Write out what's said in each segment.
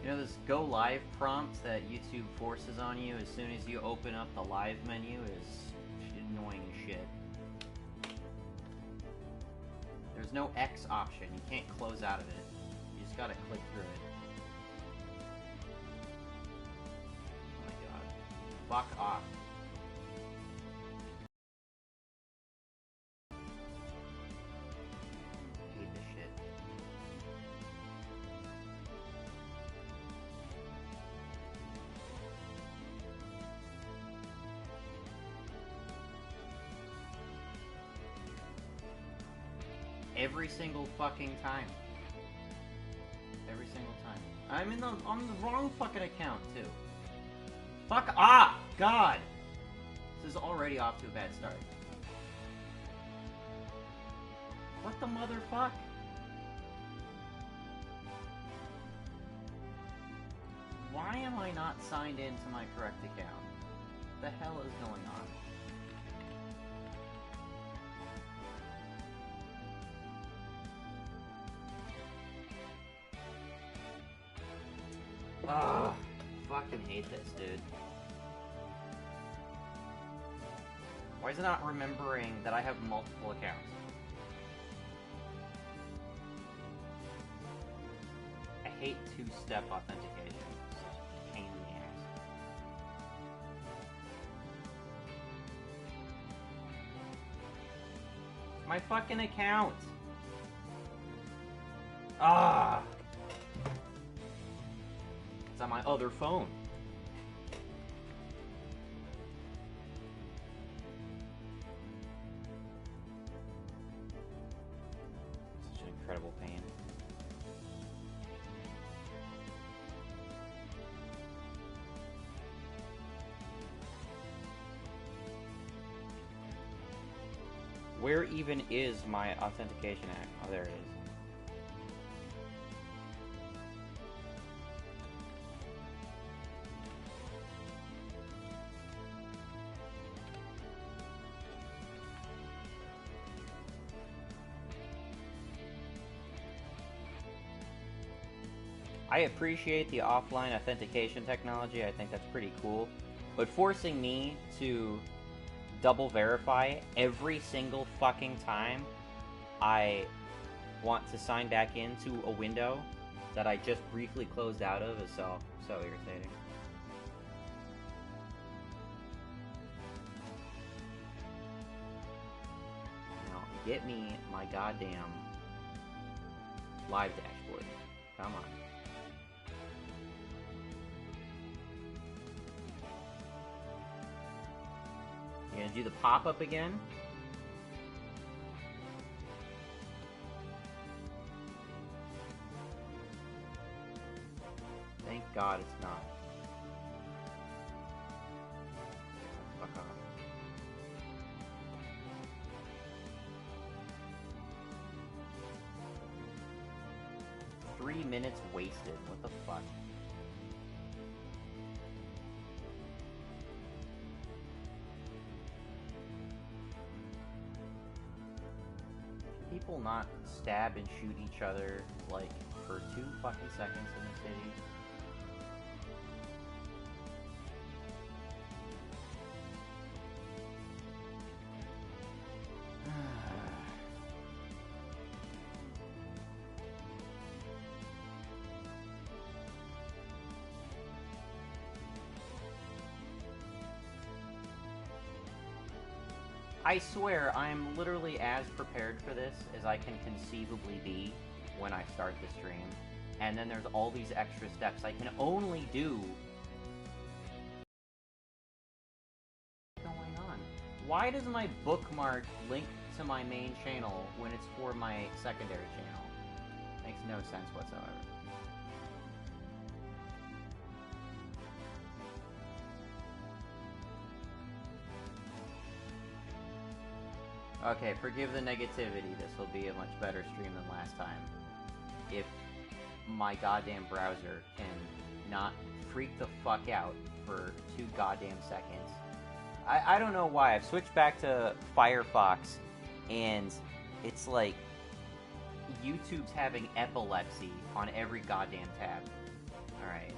You know, this go live prompt that YouTube forces on you as soon as you open up the live menu is annoying as shit. There's no X option. You can't close out of it. You just gotta click through it. Oh my god. Fuck off. I hate this shit. Every single fucking time. Every single time. I'm on the wrong fucking account, too. Fuck off! God! This is already off to a bad start. What the motherfuck? Why am I not signed in to my correct account? What the hell is going on? Ugh, fucking hate this, dude. Why is it not remembering that I have multiple accounts? I hate two-step authentication. It's such a pain in the ass. My fucking account! Ah! It's on my other phone. Such an incredible pain. Where even is my authentication app? Oh, there it is. I appreciate the offline authentication technology, I think that's pretty cool, but forcing me to double verify every single fucking time I want to sign back into a window that I just briefly closed out of is so irritating. Now, get me my goddamn live dashboard. Come on. You gonna do the pop-up again? Thank God it's not. Fuck off. Three minutes wasted. What the fuck? People not stab and shoot each other, like, for 2 fucking seconds in the city? I swear, I'm literally as prepared for this as I can conceivably be when I start the stream. And then there's all these extra steps I can only do. What's going on? Why does my bookmark link to my main channel when it's for my secondary channel? Makes no sense whatsoever. Okay, forgive the negativity. This will be a much better stream than last time. If my goddamn browser can not freak the fuck out for 2 goddamn seconds. I don't know why. I've switched back to Firefox, and it's like YouTube's having epilepsy on every goddamn tab. Alright.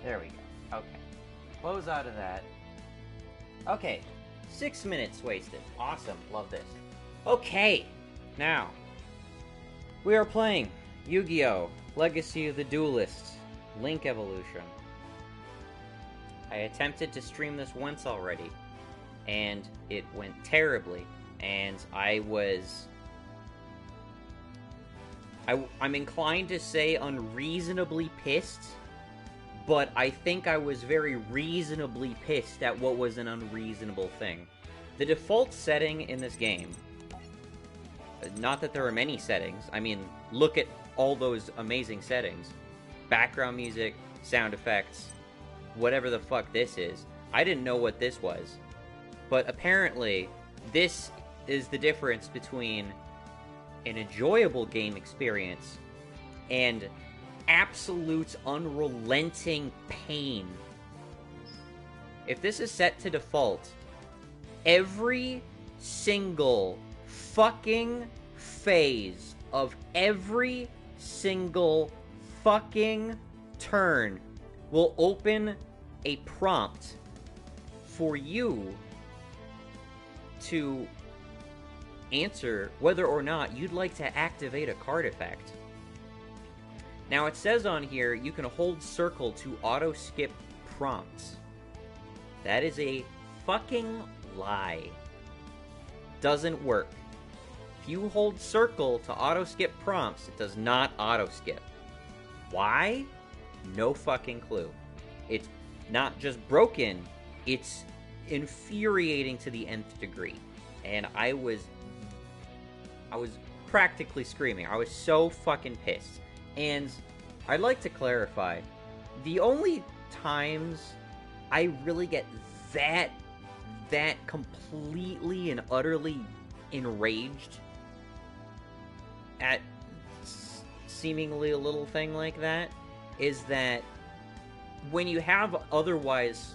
There we go. Okay. Close out of that. Okay. 6 minutes wasted. Awesome. Love this. Okay. Now, we are playing Yu-Gi-Oh! Legacy of the Duelists. Link Evolution. I attempted to stream this once already, and it went terribly, and I'm inclined to say unreasonably pissed, but I think I was very reasonably pissed at what was an unreasonable thing. The default setting in this game, not that there are many settings, I mean, look at all those amazing settings. Background music, sound effects, whatever the fuck this is. I didn't know what this was. But apparently, this is the difference between an enjoyable game experience and absolute unrelenting pain. If this is set to default, every single fucking phase of every single fucking turn will open a prompt for you to answer whether or not you'd like to activate a card effect. Now, it says on here you can hold circle to auto-skip prompts. That is a fucking lie. Doesn't work. If you hold circle to auto-skip prompts, it does not auto-skip. Why? No fucking clue. It's not just broken, it's infuriating to the nth degree. And I was practically screaming. I was so fucking pissed. And I'd like to clarify, the only times I really get that completely and utterly enraged at seemingly a little thing like that is that when you have otherwise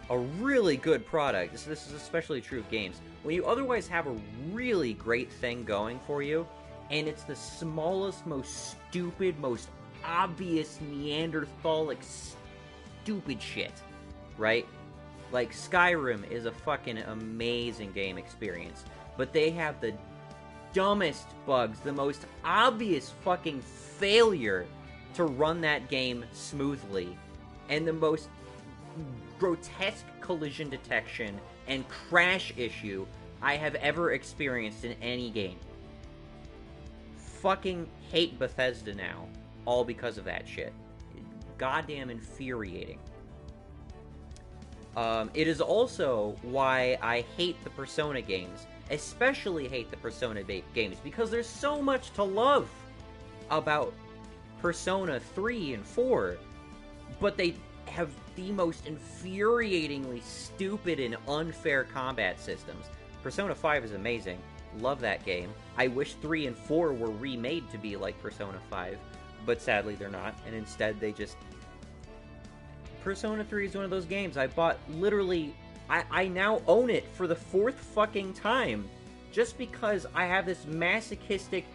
a really good product, this is especially true of games, when you otherwise have a really great thing going for you, and it's the smallest, most stupid, most obvious Neanderthalic stupid shit, right? Like, Skyrim is a fucking amazing game experience, but they have the dumbest bugs, the most obvious fucking failure to run that game smoothly, and the most grotesque collision detection and crash issue I have ever experienced in any game. Fucking hate Bethesda now, all because of that shit. Goddamn infuriating. It is also why I hate the Persona games, especially hate the Persona games, because there's so much to love about Persona 3 and 4, but they have the most infuriatingly stupid and unfair combat systems. Persona 5 is amazing. Love that game. I wish 3 and 4 were remade to be like Persona 5, but sadly they're not, and instead they just... Persona 3 is one of those games I bought literally... I now own it for the 4th fucking time, just because I have this masochistic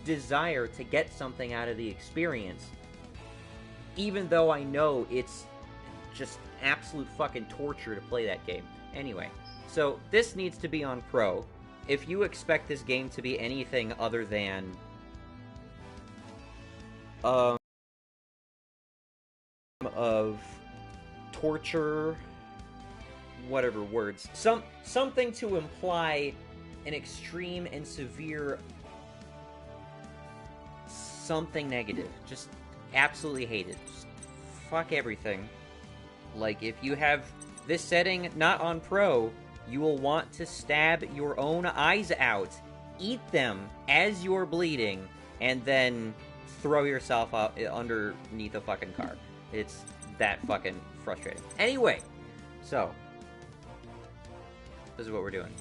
desire to get something out of the experience, even though I know it's just absolute fucking torture to play that game. Anyway, so this needs to be on Pro. If you expect this game to be anything other than of torture whatever words, something to imply an extreme and severe something negative. Just absolutely hate it. Just fuck everything. Like, if you have this setting not on Pro, you will want to stab your own eyes out, eat them as you're bleeding, and then throw yourself up underneath a fucking car. It's that fucking frustrating. Anyway, so this is what we're doing.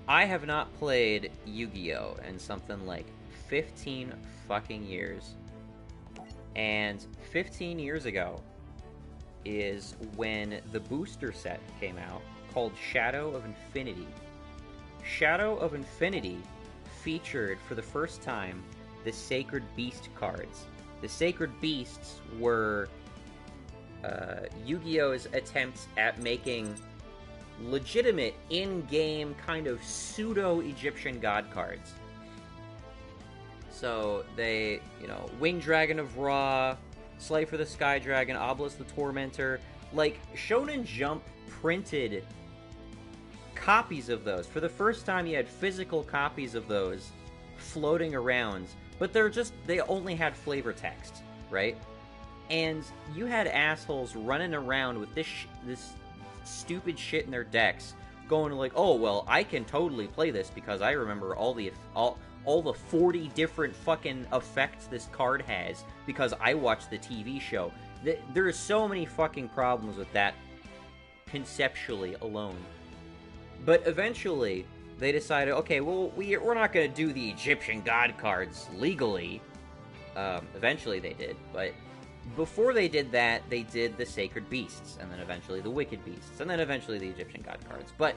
I have not played Yu-Gi-Oh! In something like 15 fucking years. And 15 years ago is when the booster set came out, called Shadow of Infinity. Shadow of Infinity featured, for the first time, the Sacred Beast cards. The Sacred Beasts were Yu-Gi-Oh's attempts at making legitimate in-game kind of pseudo-Egyptian god cards. So they, Winged Dragon of Ra, Slay for the Sky Dragon, Obelisk the Tormentor. Like, Shonen Jump printed copies of those. For the first time, you had physical copies of those floating around, but they only had flavor text, right? And you had assholes running around with this stupid shit in their decks, going like, oh, well, I can totally play this because I remember all the 40 different fucking effects this card has because I watched the TV show. There are so many fucking problems with that conceptually alone. But eventually, they decided, okay, well, we're not going to do the Egyptian god cards legally. Eventually they did, but before they did that, they did the Sacred Beasts, and then eventually the Wicked Beasts, and then eventually the Egyptian god cards. But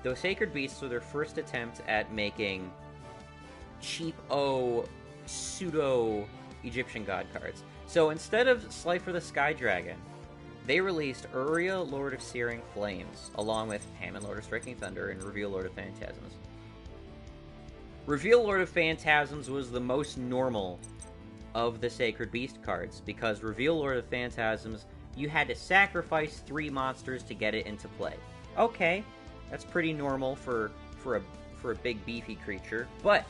the Sacred Beasts were their first attempt at making cheap-o, pseudo-Egyptian god cards. So instead of Slay for the Sky Dragon, they released Uria, Lord of Searing Flames, along with Hammond, Lord of Striking Thunder, and Reveal, Lord of Phantasms. Reveal, Lord of Phantasms was the most normal of the Sacred Beast cards, because Reveal, Lord of Phantasms, you had to sacrifice 3 monsters to get it into play. Okay, that's pretty normal for a big beefy creature, but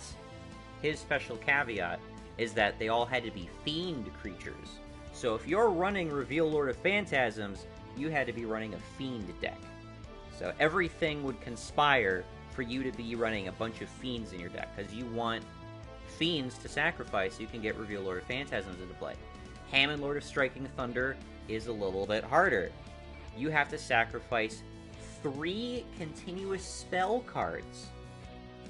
his special caveat is that they all had to be fiend creatures. So if you're running Reveal, Lord of Phantasms, you had to be running a fiend deck. So everything would conspire for you to be running a bunch of fiends in your deck, because you want fiends to sacrifice so you can get Reveal, Lord of Phantasms into play. Hammond, Lord of Striking Thunder is a little bit harder. You have to sacrifice 3 continuous spell cards,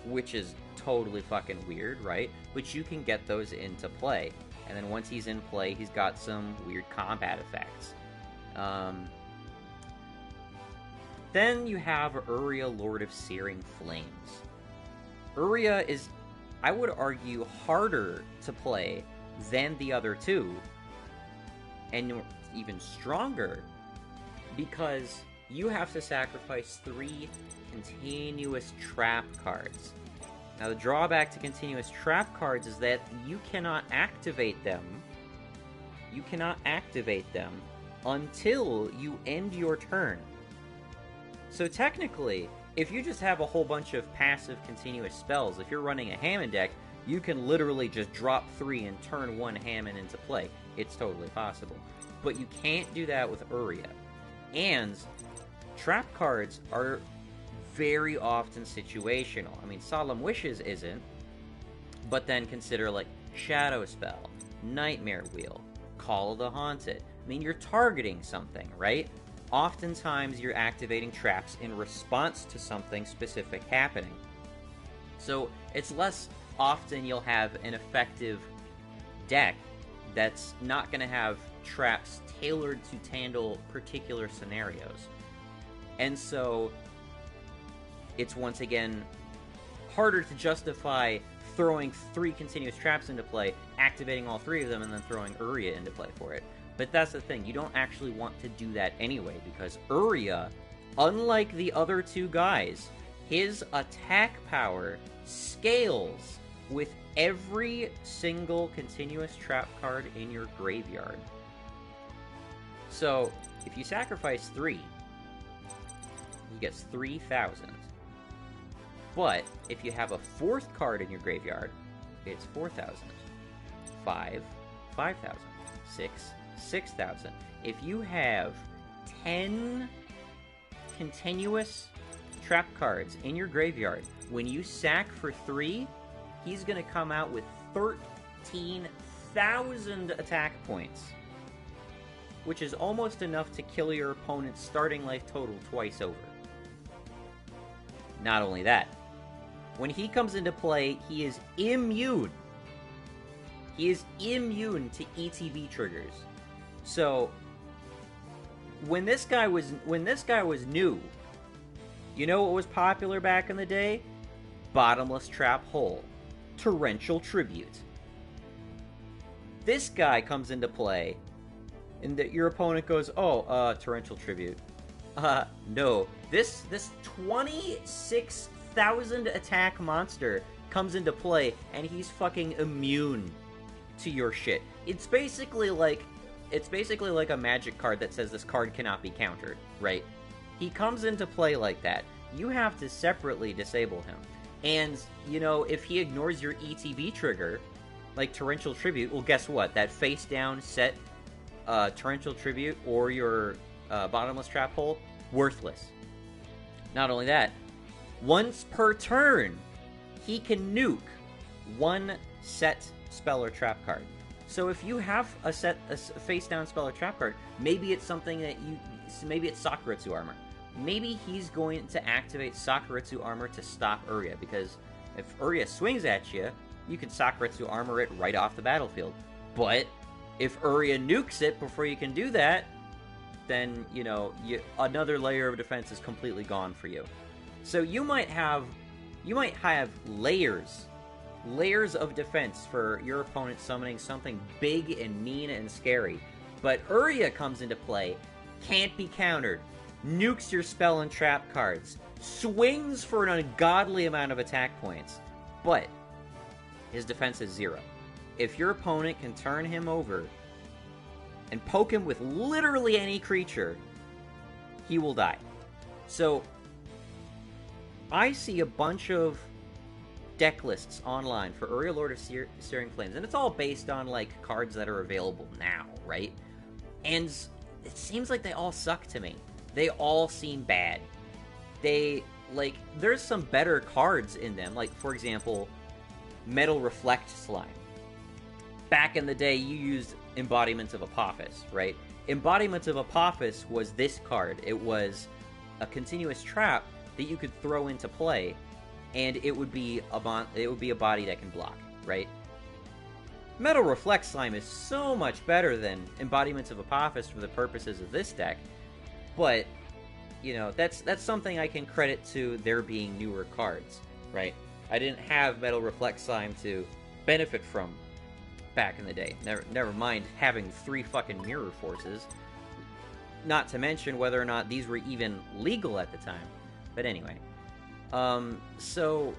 which is totally fucking weird, right? But you can get those into play. And then once he's in play, he's got some weird combat effects. Then you have Uria, Lord of Searing Flames. Uria is, I would argue, harder to play than the other two, and even stronger, because you have to sacrifice 3 continuous trap cards. Now, the drawback to continuous trap cards is that you cannot activate them. You cannot activate them until you end your turn. So technically, if you just have a whole bunch of passive continuous spells, if you're running a Hammond deck, you can literally just drop 3 and turn 1 Hammond into play. It's totally possible. But you can't do that with Uria. And trap cards are very often situational. I mean, Solemn Wishes isn't, but then consider like Shadow Spell, Nightmare Wheel, Call of the Haunted. I mean, you're targeting something, right? Oftentimes you're activating traps in response to something specific happening. So it's less often you'll have an effective deck that's not going to have traps tailored to handle particular scenarios. And so it's once again harder to justify throwing 3 continuous traps into play, activating all 3 of them, and then throwing Uria into play for it. But that's the thing, you don't actually want to do that anyway, because Uria, unlike the other 2 guys, his attack power scales with every single continuous trap card in your graveyard. So, If you sacrifice 3, he gets 3,000. But if you have a 4th card in your graveyard, it's 4,000. 5, 5,000. 6, 6,000. If you have 10 continuous trap cards in your graveyard, when you sack for 3, he's going to come out with 13,000 attack points, which is almost enough to kill your opponent's starting life total twice over. Not only that, when he comes into play, he is immune. He is immune to ETB triggers. So when this guy was new, you know what was popular back in the day? Bottomless Trap Hole, Torrential Tribute. This guy comes into play, and your opponent goes, "Oh, Torrential Tribute." No. This 26,000 attack monster comes into play, and he's fucking immune to your shit. It's basically like a magic card that says this card cannot be countered, right? He comes into play like that. You have to separately disable him. And, you know, if he ignores your ETB trigger, like Torrential Tribute, well, guess what? That face down set Torrential Tribute or your Bottomless Trap Hole, worthless. Not only that, once per turn, he can nuke one set spell or trap card. So if you have a face down spell or trap card, maybe it's something that maybe it's Sakuretsu Armor. Maybe he's going to activate Sakuretsu Armor to stop Uria, because if Uria swings at you, you can Sakuretsu Armor it right off the battlefield. But if Uria nukes it before you can do that, then, you know, another layer of defense is completely gone for you. So you might have layers of defense for your opponent summoning something big and mean and scary. But Uria comes into play, can't be countered, nukes your spell and trap cards, swings for an ungodly amount of attack points, but his defense is 0. If your opponent can turn him over and poke him with literally any creature, he will die. So I see a bunch of deck lists online for Uria, Lord of Searing Flames, and it's all based on, like, cards that are available now, right? And it seems like they all suck to me. They all seem bad. There's some better cards in them, like, for example, Metal Reflect Slime. Back in the day, you used Embodiments of Apophis, right? Embodiments of Apophis was this card. It was a continuous trap that you could throw into play, and it would be a body that can block, right? Metal Reflect Slime is so much better than Embodiments of Apophis for the purposes of this deck, but, you know, that's something I can credit to there being newer cards, right? I didn't have Metal Reflect Slime to benefit from back in the day. Never mind having 3 fucking Mirror Forces. Not to mention whether or not these were even legal at the time. But anyway. So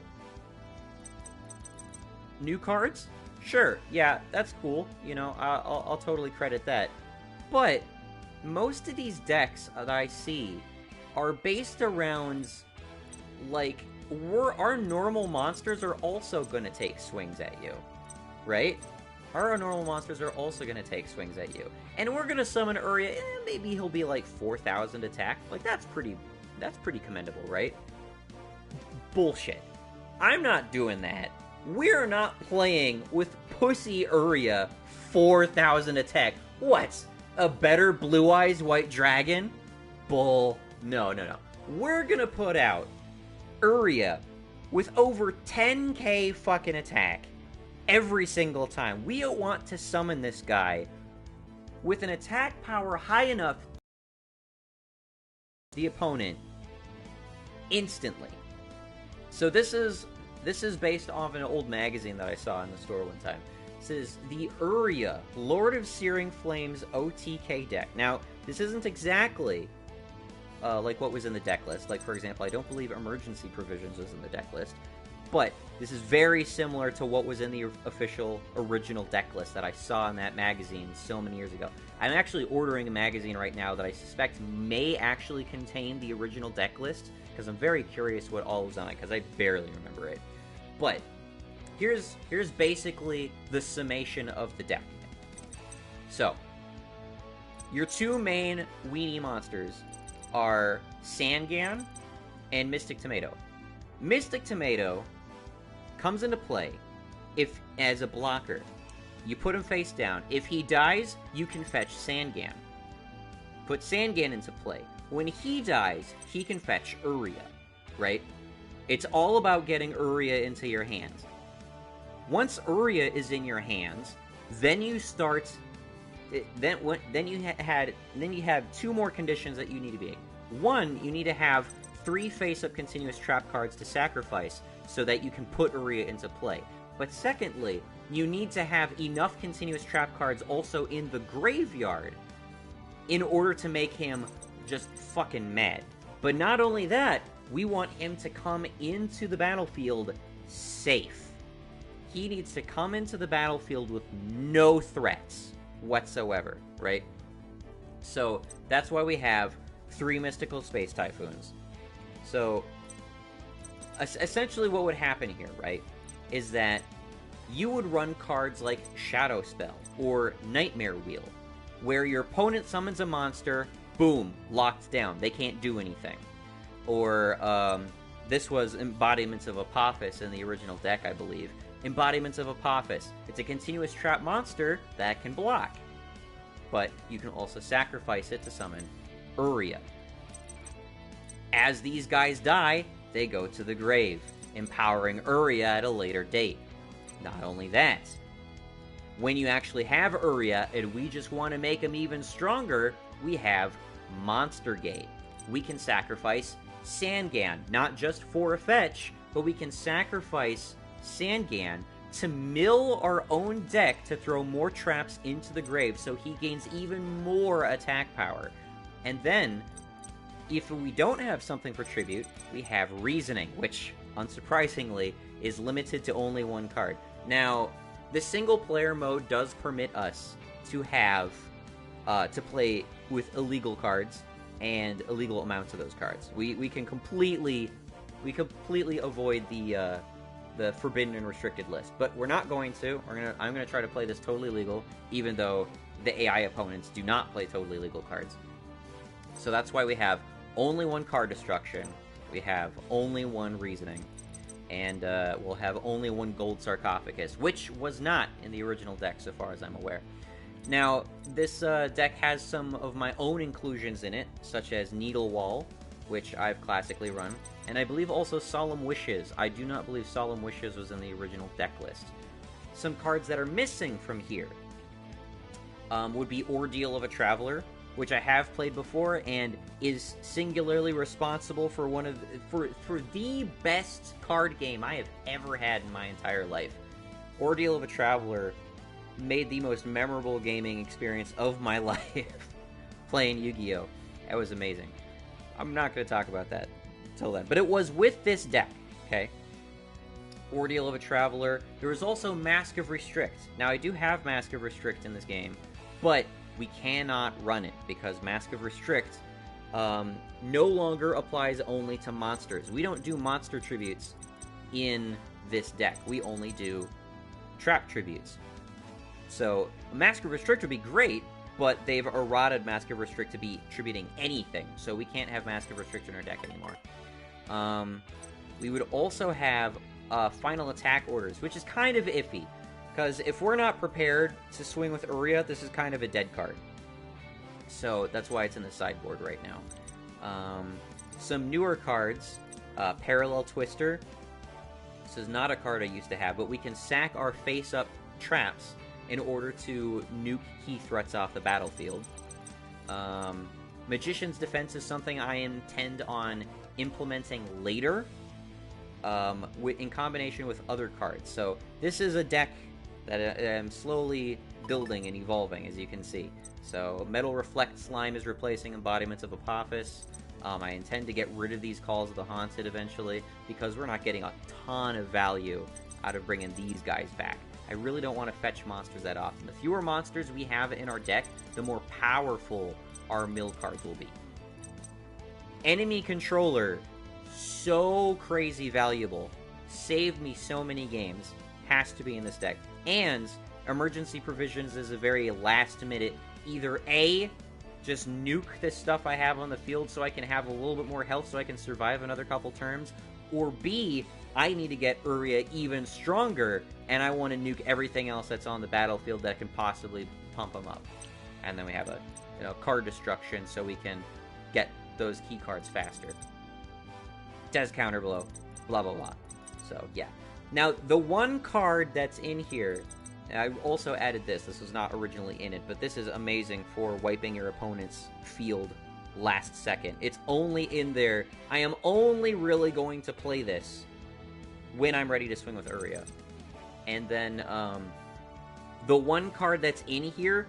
new cards? Sure, yeah, that's cool. You know, I'll totally credit that. But most of these decks that I see are based around, like, our normal monsters are also going to take swings at you, right? Our normal monsters are also going to take swings at you. And we're going to summon Uria, maybe he'll be like 4,000 attack. Like, that's pretty commendable, right? Bullshit. I'm not doing that. We're not playing with Pussy Uria 4,000 attack. What? A better Blue Eyes White Dragon? Bull. No. We're gonna put out Uria with over 10k fucking attack every single time. We want to summon this guy with an attack power high enough the opponent instantly. So this is based off an old magazine that I saw in the store one time. It says the Uria Lord of Searing Flames OTK deck. Now, this isn't exactly like what was in the deck list. Like, for example, I don't believe Emergency Provisions was in the deck list. But this is very similar to what was in the official original deck list that I saw in that magazine so many years ago. I'm actually ordering a magazine right now that I suspect may actually contain the original deck list, because I'm very curious what all was on it, because I barely remember it. But here's basically the summation of the deck. So, your two main weenie monsters are Sangan and Mystic Tomato. Mystic Tomato comes into play if, as a blocker, you put him face down. If he dies, you can fetch Sangan. Put Sangan into play. When he dies, he can fetch Uria, right? It's all about getting Uria into your hands. Once Uria is in your hands, then you start. Then you have two more conditions that you need to be. One, you need to have 3 face-up continuous trap cards to sacrifice so that you can put Uria into play. But secondly, you need to have enough continuous trap cards also in the graveyard in order to make him just fucking mad. But not only that, we want him to come into the battlefield safe. He needs to come into the battlefield with no threats whatsoever, right? So that's why we have 3 Mystical Space Typhoons. So essentially what would happen here, right, is that you would run cards like Shadow Spell or Nightmare Wheel, where your opponent summons a monster, boom, locked down. They can't do anything. Or this was Embodiments of Apophis in the original deck, I believe. Embodiments of Apophis. It's a continuous trap monster that can block. But you can also sacrifice it to summon Uria. As these guys die, they go to the grave, empowering Uria at a later date. Not only that, when you actually have Uria, and we just want to make him even stronger, we have Monster Gate. We can sacrifice Sangan, not just for a fetch, but we can sacrifice Sangan to mill our own deck to throw more traps into the grave so he gains even more attack power. And then, if we don't have something for tribute, we have Reasoning, which, unsurprisingly, is limited to only 1 card. Now, the single-player mode does permit us to have, to play with illegal cards and illegal amounts of those cards. We can completely avoid the forbidden and restricted list, but we're not going to. I'm gonna try to play this totally legal, even though the AI opponents do not play totally legal cards. So that's why we have only 1 card destruction, we have only 1 reasoning, and we'll have only 1 gold sarcophagus, which was not in the original deck so far as I'm aware. Now, this deck has some of my own inclusions in it, such as Needle Wall, which I've classically run, and I believe also Solemn Wishes. I do not believe Solemn Wishes was in the original deck list. Some cards that are missing from here would be Ordeal of a Traveler, which I have played before and is singularly responsible for for the best card game I have ever had in my entire life. Ordeal of a Traveler made the most memorable gaming experience of my life playing Yu-Gi-Oh! That was amazing. I'm not going to talk about that till then. But it was with this deck, okay? Ordeal of a Traveler. There was also Mask of Restrict. Now, I do have Mask of Restrict in this game, but we cannot run it because Mask of Restrict no longer applies only to monsters. We don't do monster tributes in this deck. We only do trap tributes. So, Mask of Restrict would be great, but they've errated Mask of Restrict to be tributing anything, so we can't have Mask of Restrict in our deck anymore. We would also have Final Attack Orders, which is kind of iffy, because if we're not prepared to swing with Uria, this is kind of a dead card. So that's why it's in the sideboard right now. Some newer cards, Parallel Twister. This is not a card I used to have, but we can sack our face-up traps in order to nuke key threats off the battlefield. Magician's Defense is something I intend on implementing later, in combination with other cards. So this is a deck that I'm slowly building and evolving, as you can see. So Metal Reflect Slime is replacing Embodiments of Apophis. I intend to get rid of these Calls of the Haunted eventually, because we're not getting a ton of value out of bringing these guys back. I really don't want to fetch monsters that often. The fewer monsters we have in our deck, the more powerful our mill cards will be. Enemy Controller, so crazy valuable. Saved me so many games. Has to be in this deck. And Emergency Provisions is a very last minute, either A, just nuke this stuff I have on the field so I can have a little bit more health so I can survive another couple turns, or B, I need to get Uria even stronger, and I want to nuke everything else that's on the battlefield that can possibly pump him up. And then we have a card destruction so we can get those key cards faster. Does counterblow, blah blah blah. So yeah. Now the one card that's in here, I also added this. This was not originally in it, but this is amazing for wiping your opponent's field last second. It's only in there. I am only really going to play this when I'm ready to swing with Uria. And then the one card that's in here,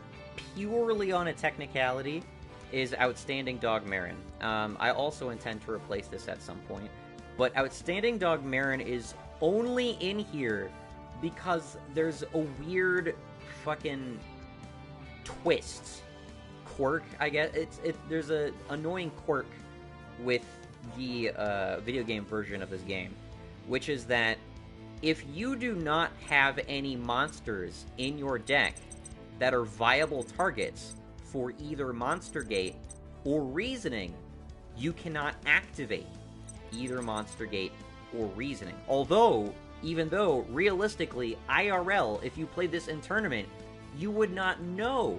purely on a technicality, is Outstanding Dog Marin. I also intend to replace this at some point, but Outstanding Dog Marin is only in here because there's a weird fucking twist. Quirk, I guess. There's a annoying quirk with the video game version of this game, which is that if you do not have any monsters in your deck that are viable targets for either Monster Gate or Reasoning, you cannot activate either Monster Gate or Reasoning. Even though, realistically, IRL, if you played this in tournament, you would not know,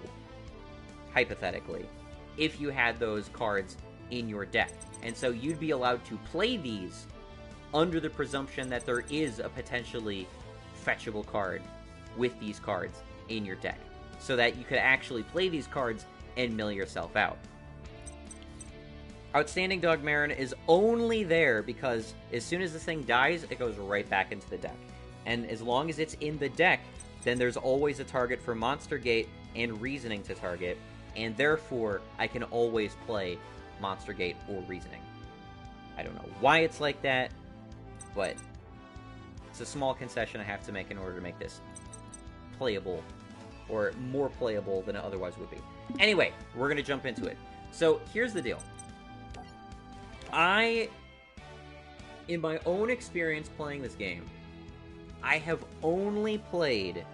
hypothetically, if you had those cards in your deck. And so you'd be allowed to play these under the presumption that there is a potentially fetchable card with these cards in your deck, so that you could actually play these cards and mill yourself out. Outstanding Dog Marin is only there because as soon as this thing dies, it goes right back into the deck. And as long as it's in the deck, then there's always a target for Monster Gate and Reasoning to target, and therefore I can always play Monster Gate or Reasoning. I don't know why it's like that, but it's a small concession I have to make in order to make this playable, or more playable than it otherwise would be. Anyway, we're going to jump into it. So here's the deal. In my own experience playing this game, I have only played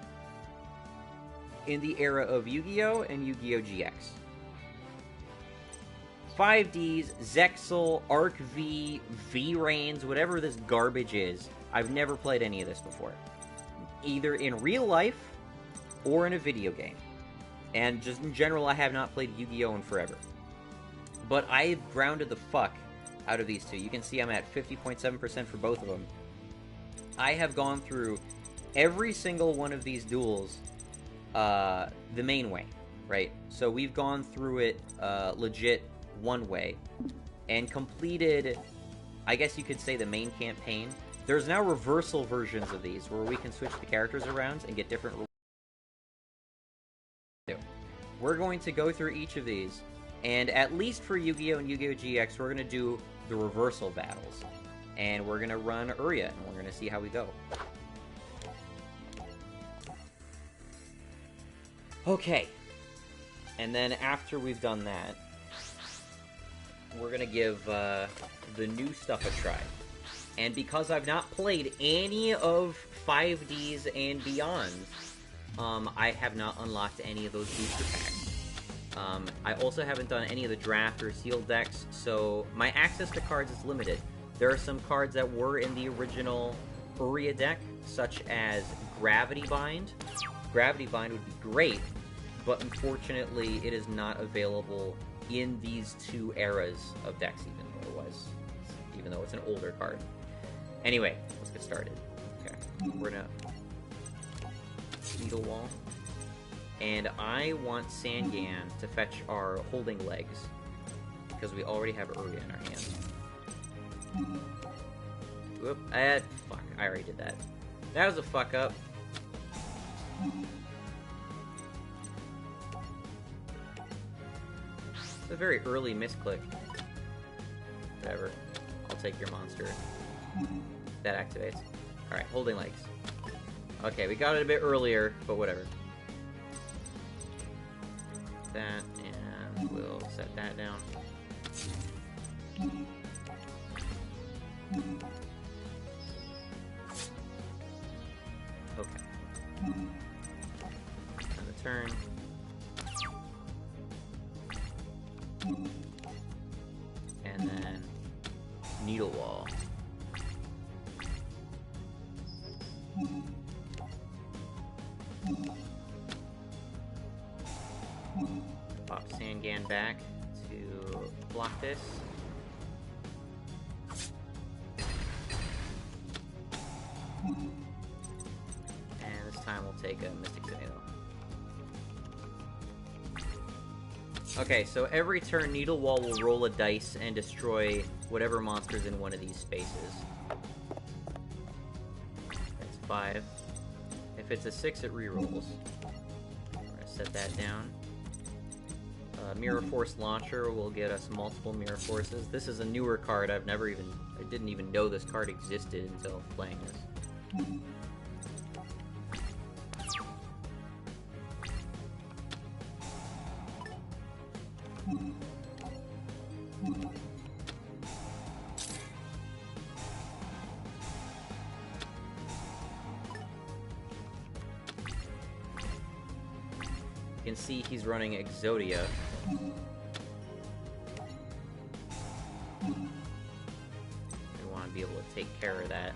in the era of Yu-Gi-Oh! And Yu-Gi-Oh! GX. 5Ds, Zexal, Arc V, V-Rains, whatever this garbage is, I've never played any of this before. Either in real life or in a video game. And just in general, I have not played Yu-Gi-Oh! In forever. But I've grounded the fuck out of these two. You can see I'm at 50.7% for both of them. I have gone through every single one of these duels the main way, right? So we've gone through it legit one way and completed, I guess you could say, the main campaign. There's now reversal versions of these where we can switch the characters around and get different rewards. We're going to go through each of these, and at least for Yu-Gi-Oh! And Yu-Gi-Oh! GX, we're going to do the reversal battles. And we're going to run Uria, and we're going to see how we go. Okay. And then after we've done that, we're going to give the new stuff a try. And because I've not played any of 5Ds and beyond, I have not unlocked any of those booster packs. I also haven't done any of the draft or sealed decks, so my access to cards is limited. There are some cards that were in the original Uria deck, such as Gravity Bind. Gravity Bind would be great, but unfortunately it is not available in these two eras of decks, even though it's an older card. Anyway, let's get started. Okay, we're gonna Needle Wall. And I want Sangan to fetch our holding legs, because we already have Uria in our hands. Whoop, fuck, I already did that. That was a fuck up. It's a very early misclick. whatever. I'll take your monster. That activates. Alright, holding legs. Okay, we got it a bit earlier, but whatever. That, and we'll set that down. Okay. And the turn. And then Needle Wall. Pop Sangan back to block this. And this time we'll take a Mystic Tomato. Okay, so every turn Needle Wall will roll a dice and destroy whatever monster's in one of these spaces. That's 5. If it's a 6, it rerolls. We're gonna set that down. Mirror Force Launcher will get us multiple Mirror Forces. This is a newer card. I didn't even know this card existed until playing this. You can see he's running Exodia. We want to be able to take care of that.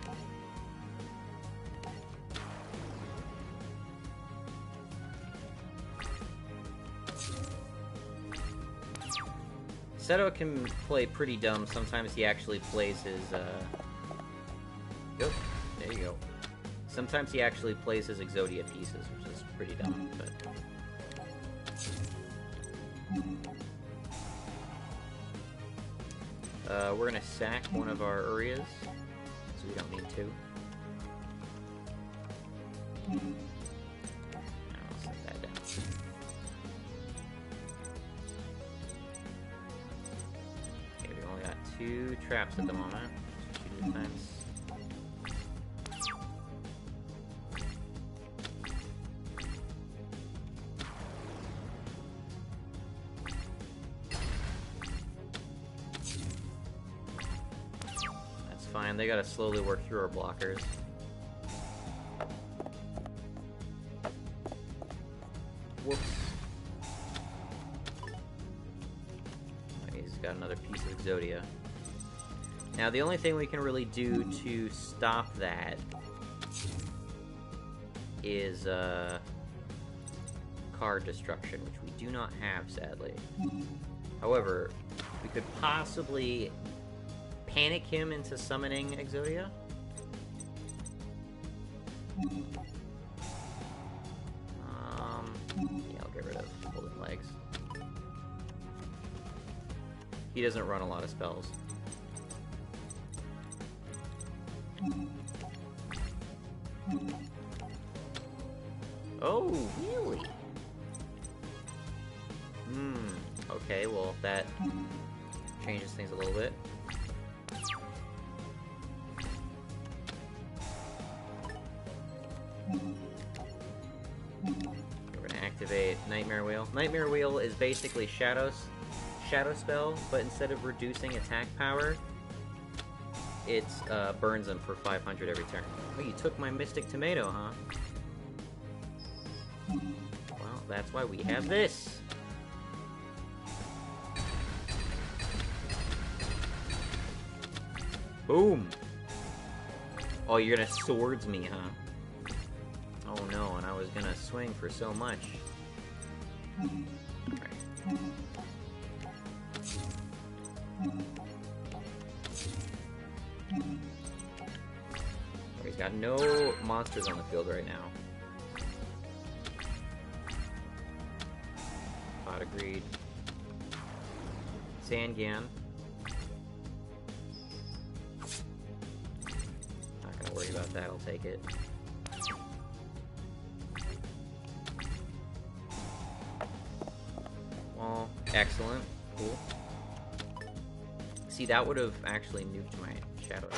Seto can play pretty dumb. Sometimes he actually plays his, There you go. Sometimes he actually plays his Exodia pieces, which is pretty dumb, but... we're gonna sack one of our Urias, so we don't need two. I'll set that down. Okay, we only got 2 traps at the moment. Shoot defense. Fine, they gotta slowly work through our blockers. Whoops. Okay, he's got another piece of Exodia. Now, the only thing we can really do to stop that is, card destruction, which we do not have, sadly. However, we could possibly panic him into summoning Exodia? Yeah, I'll get rid of holding legs. He doesn't run a lot of spells. Oh, really? Okay, well, that changes things a little bit. We're gonna activate Nightmare Wheel. Nightmare Wheel is basically Shadow Spell, but instead of reducing attack power, it burns them for 500 every turn. Oh, you took my Mystic Tomato, huh? Well, that's why we have this! Boom! Oh, you're gonna swords me, huh? Oh no, and I was gonna swing for so much. Right. He's got no monsters on the field right now. Pot of Greed. Sangan. Not gonna worry about that, I'll take it. Well, excellent. Cool. See, that would have actually nuked my Shadow.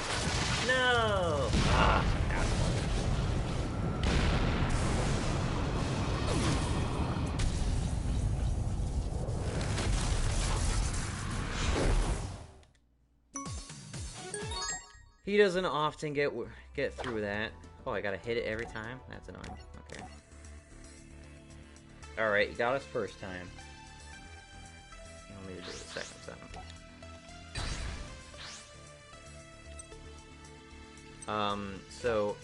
No! Ah, asshole. He doesn't often get through that. Oh, I gotta hit it every time? That's annoying. Okay. Alright, you got us first time. You want me to do it the second time. So,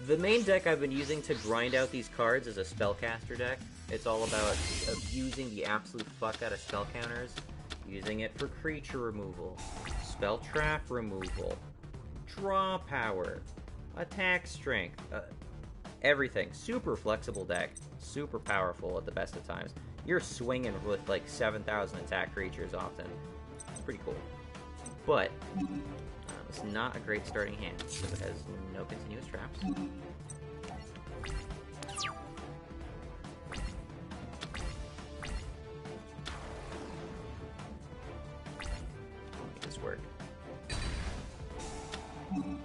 the main deck I've been using to grind out these cards is a Spellcaster deck. It's all about abusing the absolute fuck out of spell counters, using it for creature removal, spell trap removal, draw power, attack strength, everything. Super flexible deck, super powerful at the best of times. You're swinging with like 7,000 attack creatures often. It's pretty cool. But it's not a great starting hand because it has no continuous traps. Make this work. Alright,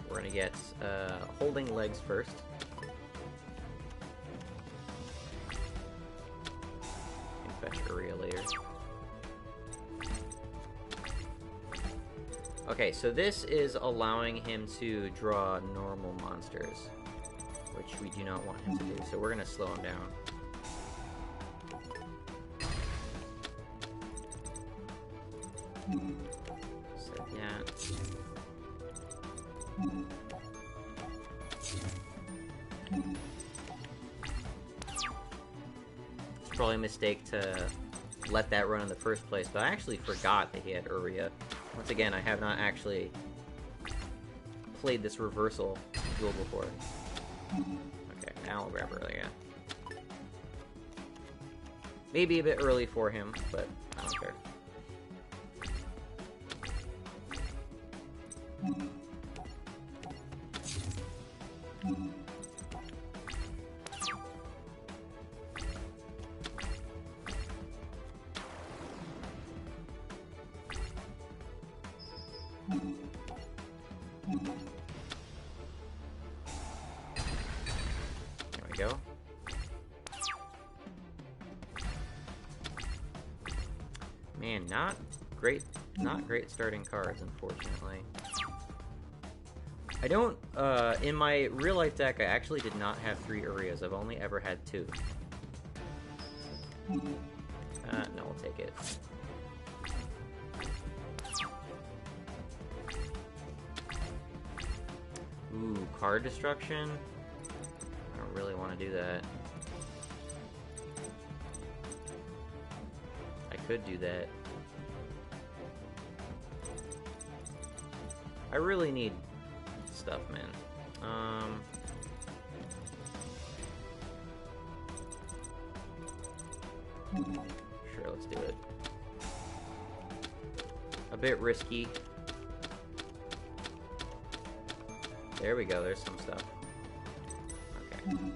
we're gonna get holding legs first. And fetch Uria later. Okay, so this is allowing him to draw normal monsters, which we do not want him to do, so we're gonna slow him down. Set that. It's probably a mistake to let that run in the first place, but I actually forgot that he had Uria. Once again, I have not actually played this reversal duel before. Okay, now I'll grab Uria. Maybe a bit early for him, but I don't care. There we go. Man, not great starting cards, unfortunately. I don't, in my real life deck, I actually did not have 3 Urias. I've only ever had 2. No, we'll take it. Ooh, card destruction? I don't really want to do that. I could do that. I really need stuff, man. Sure, let's do it. A bit risky. There we go, there's some stuff. Okay.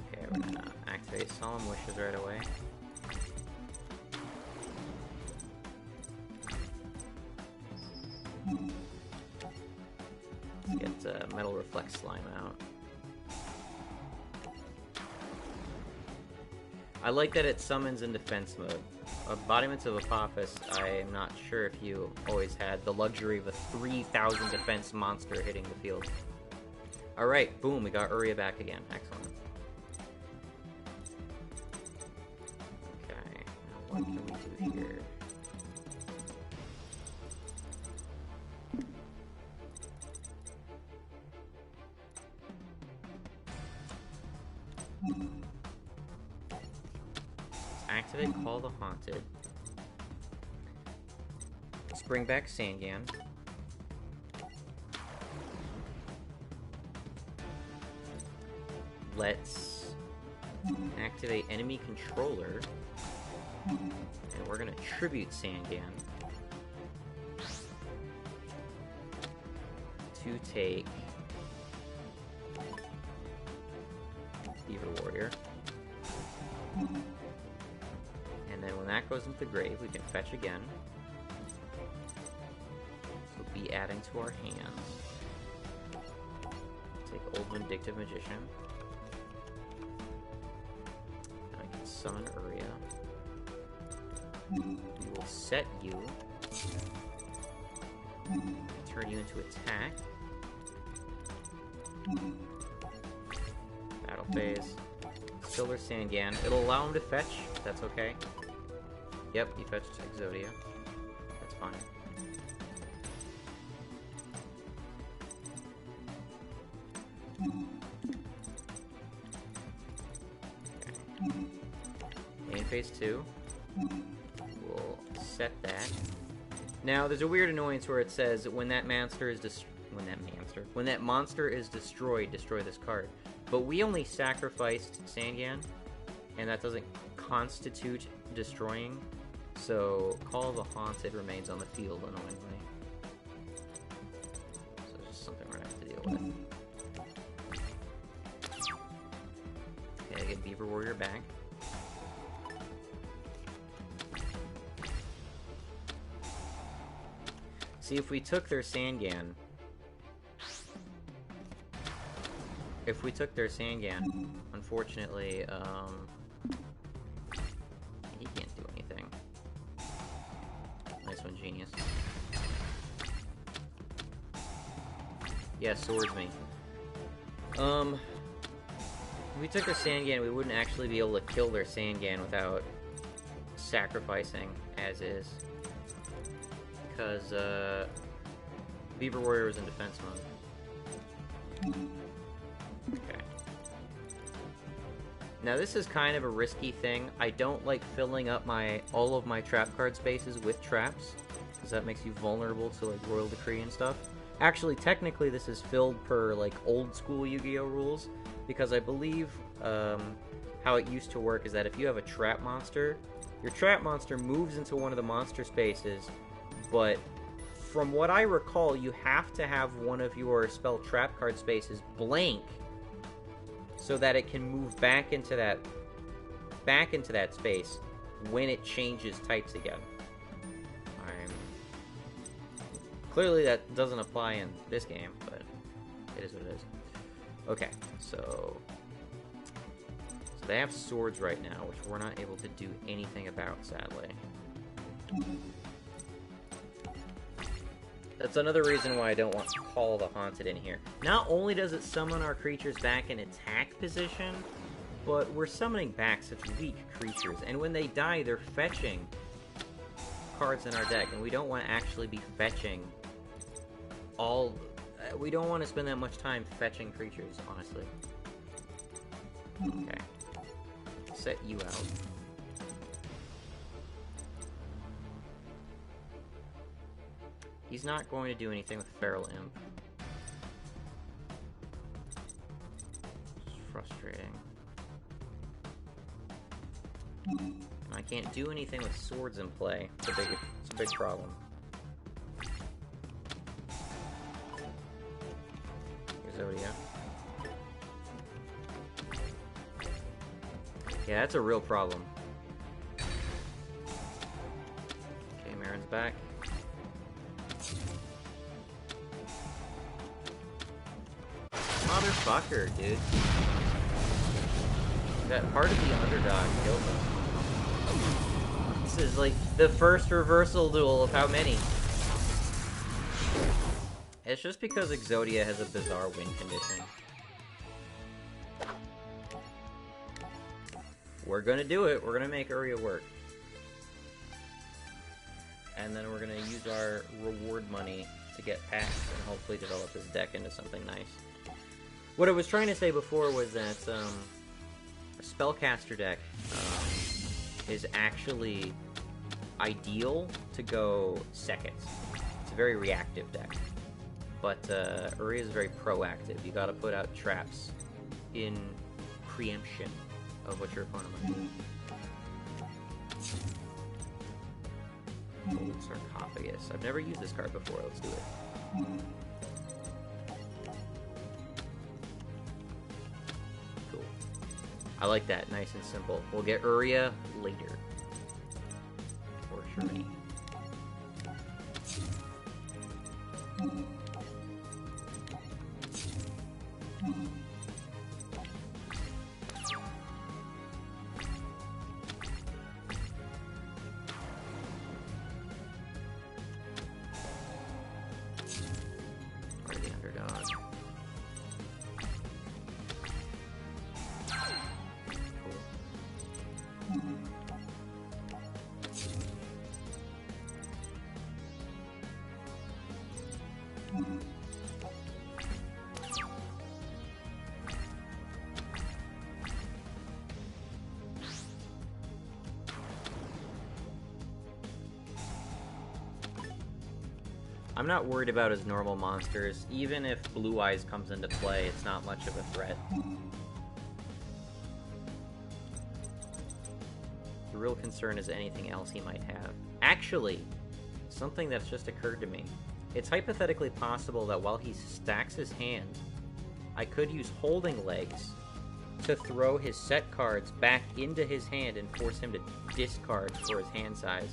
Okay, we're gonna activate Solemn Wishes right away. Let's get Metal Reflect Slime out. I like that it summons in defense mode. Embodiments of Apophis, I am not sure if you always had the luxury of a 3,000 defense monster hitting the field. Alright, boom, we got Uria back again. Excellent. Okay, now what can we do here? Activate Call the Haunted. Let's bring back Sangan. Let's activate Enemy Controller. And And we're gonna tribute Sangan to take Beaver Warrior. And then when that goes into the grave, we can fetch again. So we'll be adding to our hands. Take Old Vindictive Magician. I can summon Uria. We will set you. Turn you into attack. Battle phase. Silver Sangan. It'll allow him to fetch. That's okay. Yep, he fetched Exodia. That's fine. Okay. Main phase 2. We'll set that. Now, there's a weird annoyance where it says when that monster is destroyed, destroy this card. But we only sacrificed Sangan, and that doesn't constitute destroying. So, Call of the Haunted remains on the field, annoyingly. So it's just something we're gonna have to deal with. Okay, I get Beaver Warrior back. See, if we took their Sangan... unfortunately, he can't do anything. Nice one, genius. Yeah, swords me. If we took their Sangan, we wouldn't actually be able to kill their Sangan without sacrificing as is. Because, Beaver Warrior was in defense mode. Okay. Now this is kind of a risky thing. I don't like filling up all of my trap card spaces with traps, because that makes you vulnerable to like Royal Decree and stuff. Actually, technically this is filled per like old school Yu-Gi-Oh rules, because I believe how it used to work is that if you have a trap monster, your trap monster moves into one of the monster spaces, but from what I recall, you have to have one of your spell trap card spaces blank so that it can move back into that space when it changes types again. Clearly that doesn't apply in this game, but it is what it is. Okay, so they have swords right now, which we're not able to do anything about, sadly. That's another reason why I don't want Call the Haunted in here. Not only does it summon our creatures back in attack position, but we're summoning back such weak creatures. And when they die, they're fetching cards in our deck, and we don't want to actually be fetching all... we don't want to spend that much time fetching creatures, honestly. Okay. Set you out. He's not going to do anything with Feral Imp. It's frustrating. And I can't do anything with swords in play. It's a big problem. Here's Uria. Yeah, that's a real problem. Okay, Marin's back. Motherfucker, dude. That Heart of the Underdog killed him. This is like the first reversal duel of how many? It's just because Exodia has a bizarre win condition. We're gonna do it. We're gonna make Uria work. And then we're gonna use our reward money to get past and hopefully develop this deck into something nice. What I was trying to say before was that a spellcaster deck is actually ideal to go second. It's a very reactive deck. But Uria is very proactive. You gotta put out traps in preemption of what your opponent might do. Gold Sarcophagus. I've never used this card before. Let's do it. Cool. I like that. Nice and simple. We'll get Uria later. For sure. I'm not worried about his normal monsters. Even if Blue Eyes comes into play, it's not much of a threat. The real concern is anything else he might have. Actually, something that's just occurred to me. It's hypothetically possible that while he stacks his hand, I could use Holding Legs to throw his set cards back into his hand and force him to discard for his hand size.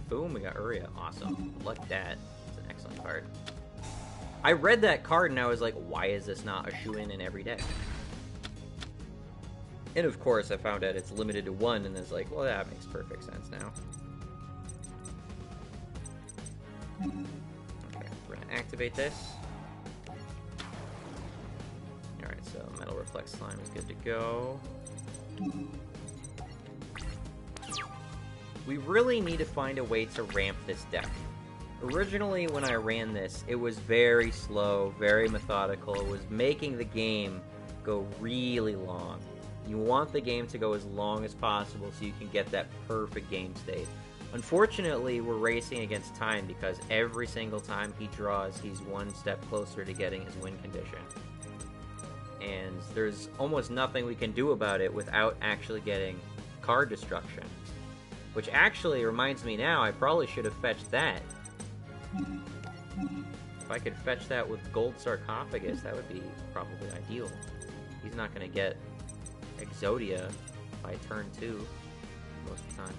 Boom, we got Uria. Awesome. Look at that. It's an excellent card. I read that card and I was like, why is this not a shoo-in in every deck? And of course, I found out it's limited to 1, and it's like, well, that makes perfect sense now. Okay, we're gonna activate this. Alright, so Metal Reflex Slime is good to go. We really need to find a way to ramp this deck. Originally, when I ran this, it was very slow, very methodical. It was making the game go really long. You want the game to go as long as possible so you can get that perfect game state. Unfortunately, we're racing against time because every single time he draws, he's one step closer to getting his win condition. And there's almost nothing we can do about it without actually getting card destruction. Which actually reminds me now, I probably should have fetched that. If I could fetch that with Gold Sarcophagus, that would be probably ideal. He's not going to get Exodia by turn 2 most of the time.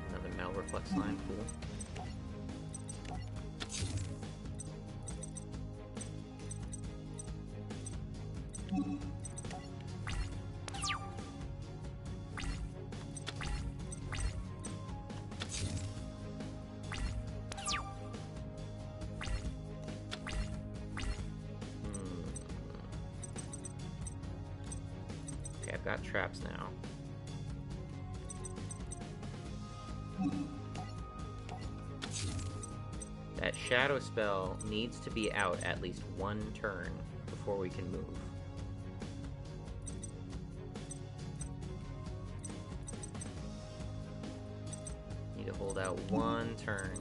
Another Metal Reflex Slime, cool. Okay, I've got traps now. That shadow spell needs to be out at least one turn before we can move. Need to hold out one turn.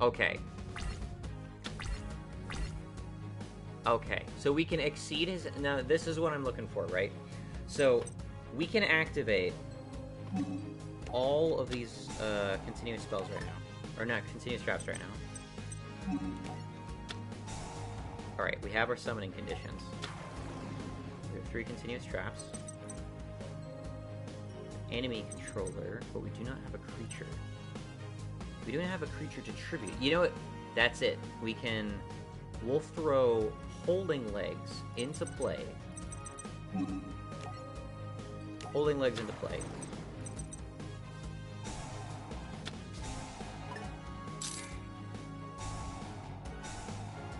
Okay. Okay, so we can exceed his... Now, this is what I'm looking for, right? So, we can activate all of these continuous spells right now. Or not, continuous traps right now. Alright, we have our summoning conditions. We have 3 continuous traps. Enemy controller, but we do not have a creature. We don't have a creature to tribute. You know what? That's it. We'll throw Holding Legs into play. Holding Legs into play.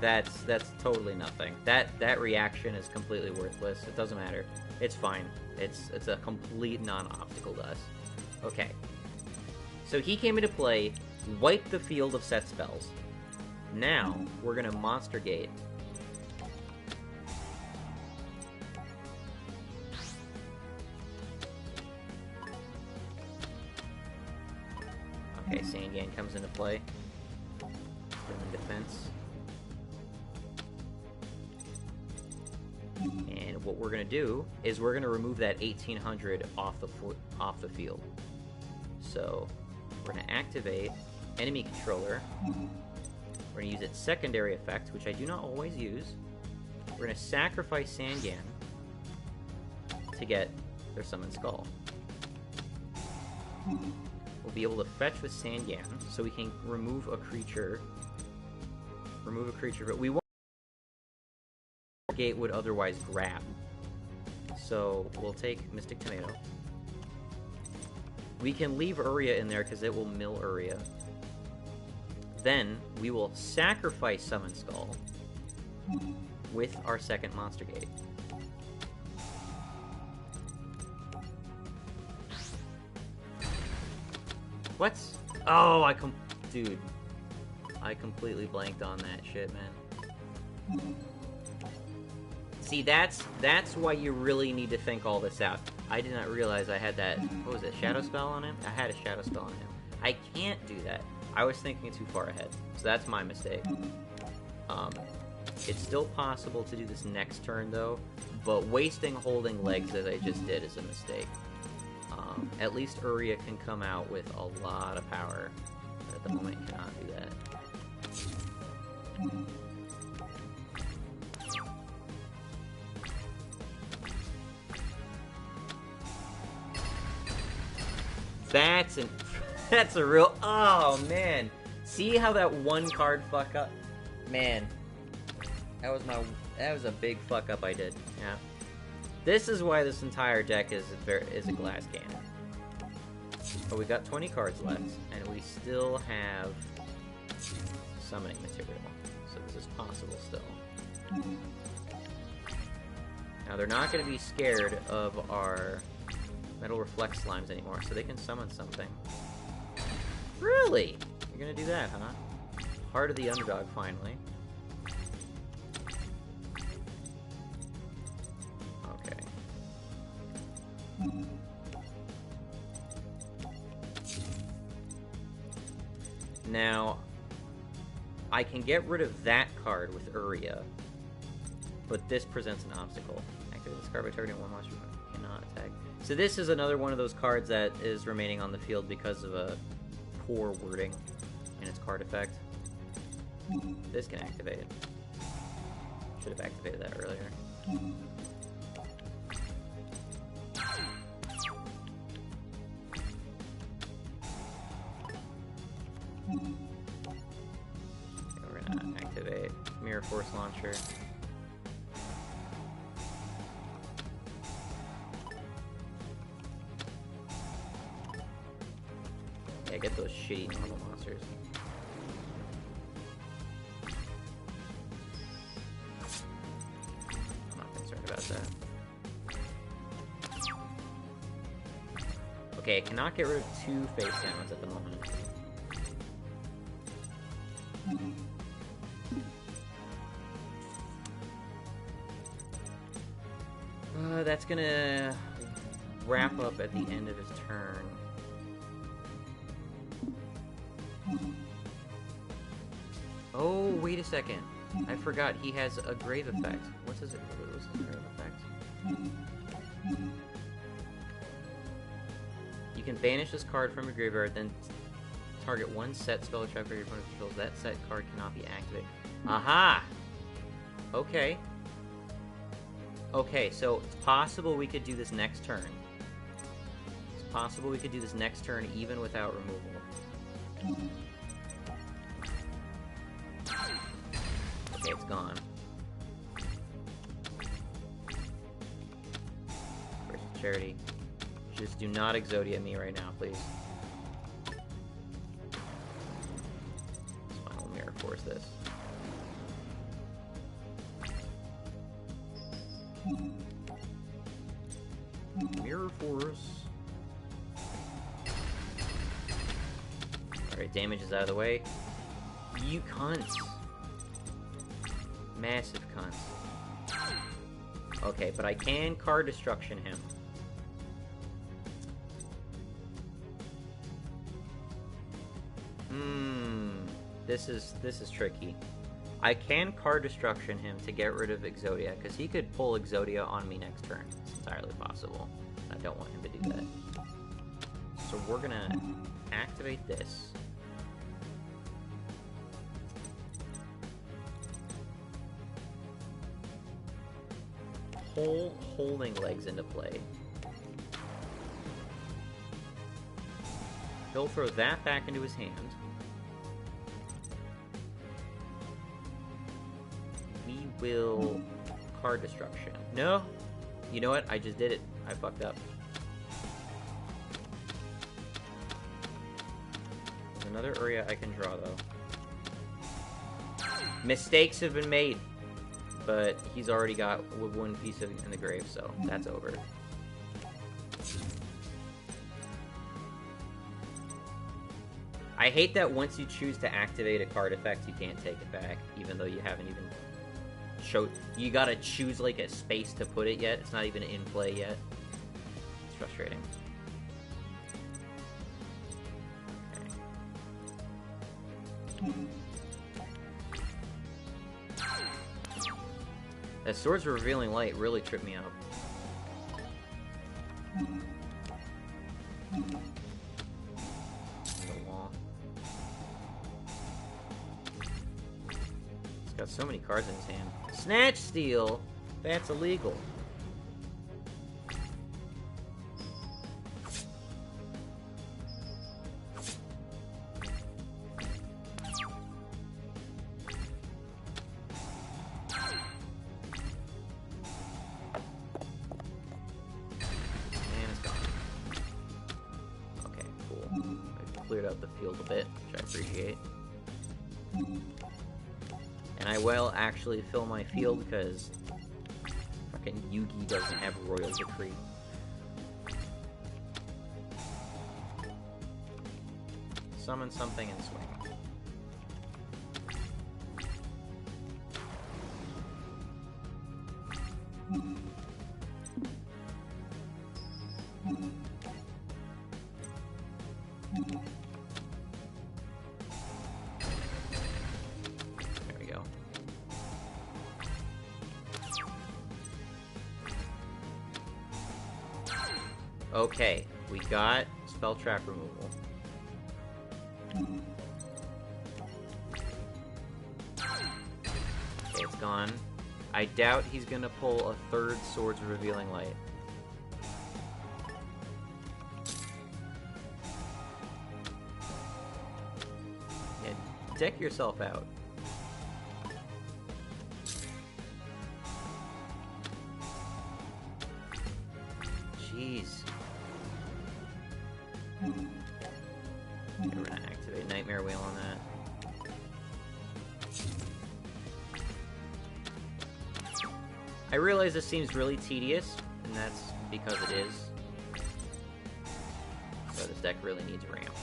That's totally nothing. That reaction is completely worthless. It doesn't matter. It's fine. It's a complete non-obstacle to us. Okay. So he came into play, wiped the field of set spells. Now, we're gonna Monster Gate. Okay, Sangan comes into play. In defense. And what we're gonna do is we're gonna remove that 1800 off the field. So we're gonna activate enemy controller. We're gonna use its secondary effect, which I do not always use. We're gonna sacrifice Sangan to get their Summon Skull. We'll be able to fetch with Sangan, so we can remove a creature. But we won't. Gate would otherwise grab. So we'll take Mystic Tomato. We can leave Uria in there because it will mill Uria. Then we will sacrifice Summon Skull with our second Monster Gate. What? Oh, dude. I completely blanked on that shit, man. See, that's why you really need to think all this out. I did not realize I had that, what was it, Shadow Spell on him? I had a Shadow Spell on him. I can't do that. I was thinking too far ahead. So that's my mistake. It's still possible to do this next turn, though, but wasting holding legs as I just did is a mistake. At least Uria can come out with a lot of power, but at the moment cannot do that. That's a real, oh man. See how that one card fuck up? Man. That was a big fuck up I did. Yeah. This is why this entire deck is a glass cannon. But we got 20 cards left, and we still have summoning material. So this is possible still. Now they're not going to be scared of our Metal Reflect Slimes anymore, so they can summon something. Really? You're gonna do that, huh? Heart of the Underdog, finally. Okay. Now, I can get rid of that card with Uria, but this presents an obstacle. Activate this card by targeting one monster cannot attack. So this is another one of those cards that is remaining on the field because of a poor wording in its card effect. This can activate. Should have activated that earlier. We're gonna activate Mirror Force Launcher. Yeah, get those shitty normal monsters. I'm not concerned about that. Okay, I cannot get rid of 2 face downs at the moment. That's gonna wrap up at the end of his turn. Oh, wait a second. I forgot he has a grave effect. What's his grave effect? You can banish this card from your graveyard, then target one set spell or trap card your opponent controls. That set card cannot be activated. Aha! Okay. Okay, so it's possible we could do this next turn. It's possible we could do this next turn even without removal. Okay, it's gone. Where's the charity? Just do not Exodia me right now, please. It's fine, we'll Mirror Force this. Mirror Force. Alright, damage is out of the way. You cunts. Massive cunts. Okay, but I can card destruction him. This is tricky. I can card destruction him to get rid of Exodia, because he could pull Exodia on me next turn. It's entirely possible. I don't want him to do that. So we're gonna activate this. Pull holding legs into play. He'll throw that back into his hand. We will card destruction. No! You know what? I just did it. I fucked up. There's another Uria I can draw, though. Mistakes have been made. But he's already got one piece of in the grave, so that's over. I hate that once you choose to activate a card effect, you can't take it back, even though you haven't even showed. You gotta choose like a space to put it yet. It's not even in play yet. It's frustrating. Okay. That Swords of Revealing Light really tripped me out. The wall. He's got so many cards in his hand. Snatch Steal? That's illegal. Cleared out the field a bit, which I appreciate. And I will actually fill my field because fucking Yugi doesn't have Royal Decree. Summon something and swing. There we go. Okay, we got spell trap removal. Okay, it's gone. I doubt he's gonna pull a third Swords of Revealing Light. Deck yourself out. Jeez. We're gonna activate Nightmare Wheel on that. I realize this seems really tedious, and that's because it is. So this deck really needs ramp.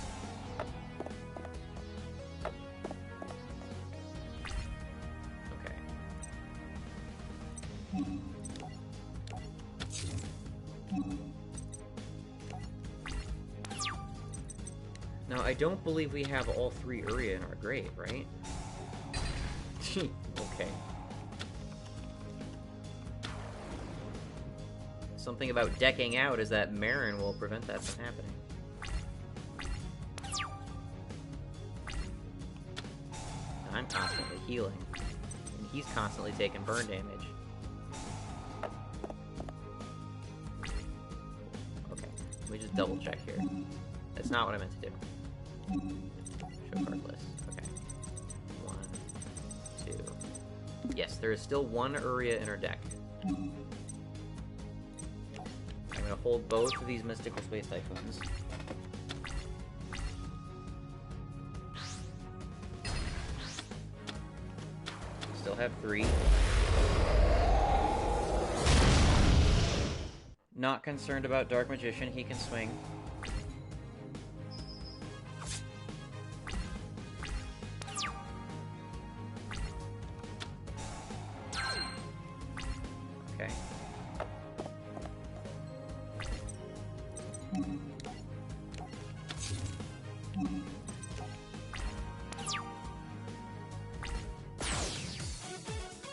Now, I don't believe we have all three Uria in our grave, right? Okay. Something about decking out is that Marin will prevent that from happening. I'm constantly healing, and he's constantly taking burn damage. Okay, let me just double check here. That's not what I meant to do. Show card list. Okay. 1, 2. Yes, there is still one Uria in our deck. I'm going to hold both of these Mystical Space Typhoons. Still have 3. Not concerned about Dark Magician, he can swing. Okay.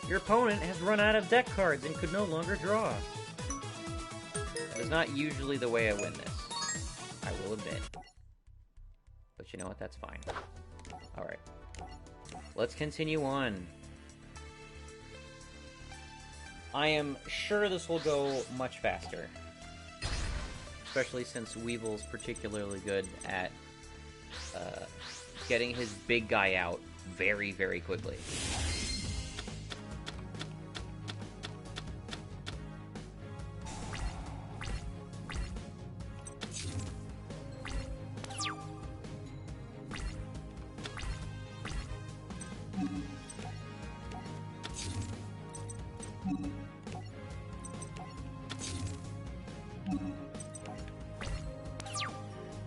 Your opponent has run out of deck cards and could no longer draw. That is not usually the way I win this, I will admit. But you know what, that's fine. Alright. Let's continue on. I am sure this will go much faster. Especially since Weevil's particularly good at getting his big guy out very, very quickly.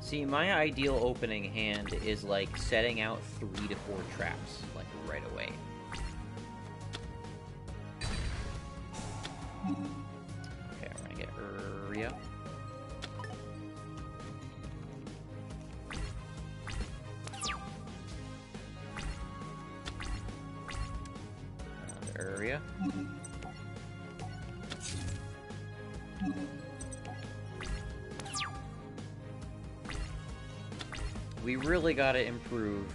See, my ideal opening hand is like setting out 3 to 4 traps, like right away. Okay, we're gonna get Uria. Uria. We really gotta improve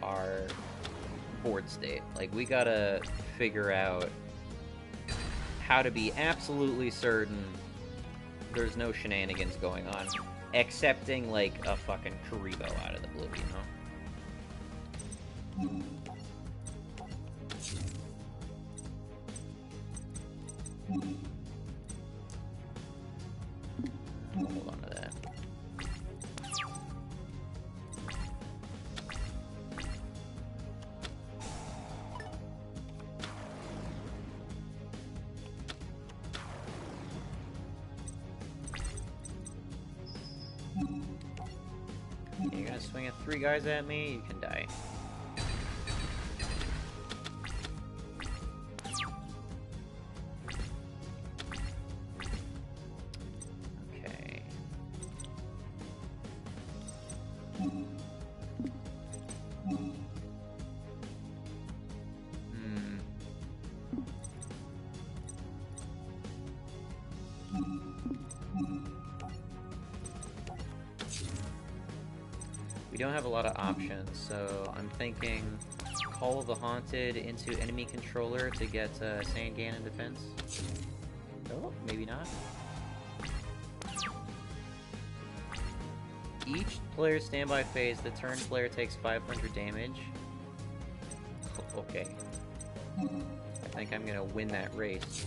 our board state. Like, we gotta figure out how to be absolutely certain there's no shenanigans going on. Excepting, like, a fucking Karibo out of the blue, you know? Hold on to that. You're gonna swing at 3 guys at me, you can die. Okay. We don't have a lot of options, so I'm thinking Call of the Haunted into enemy controller to get Sand Ganon defense. Oh, maybe not. Each player's standby phase, the turn player takes 500 damage. Okay. I think I'm gonna win that race.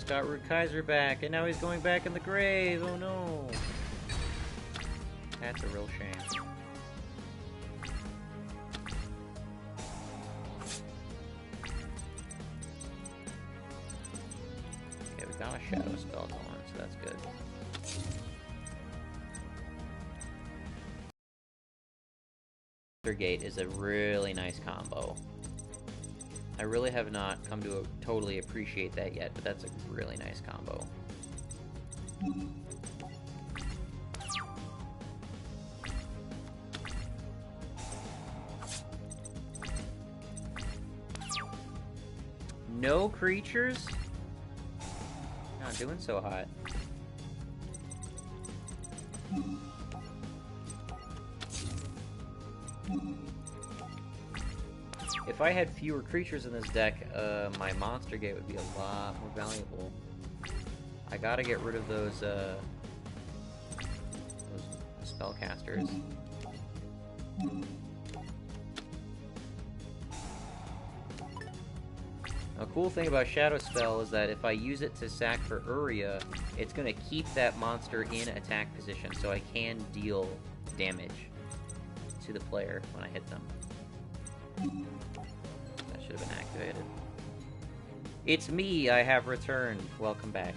Got Kaiser back, and now he's going back in the grave. Oh no. That's a real shame. Okay, we got a Shadow Spell going, so that's good. Gate is a really nice combo. I really have not come to totally appreciate that yet, but that's a really nice combo. No creatures? Not doing so hot. If I had fewer creatures in this deck, my monster gate would be a lot more valuable. I gotta get rid of those spellcasters. A cool thing about Shadow Spell is that if I use it to sack for Uria, it's going to keep that monster in attack position, so I can deal damage to the player when I hit them. That should have been activated. It's me, I have returned. Welcome back.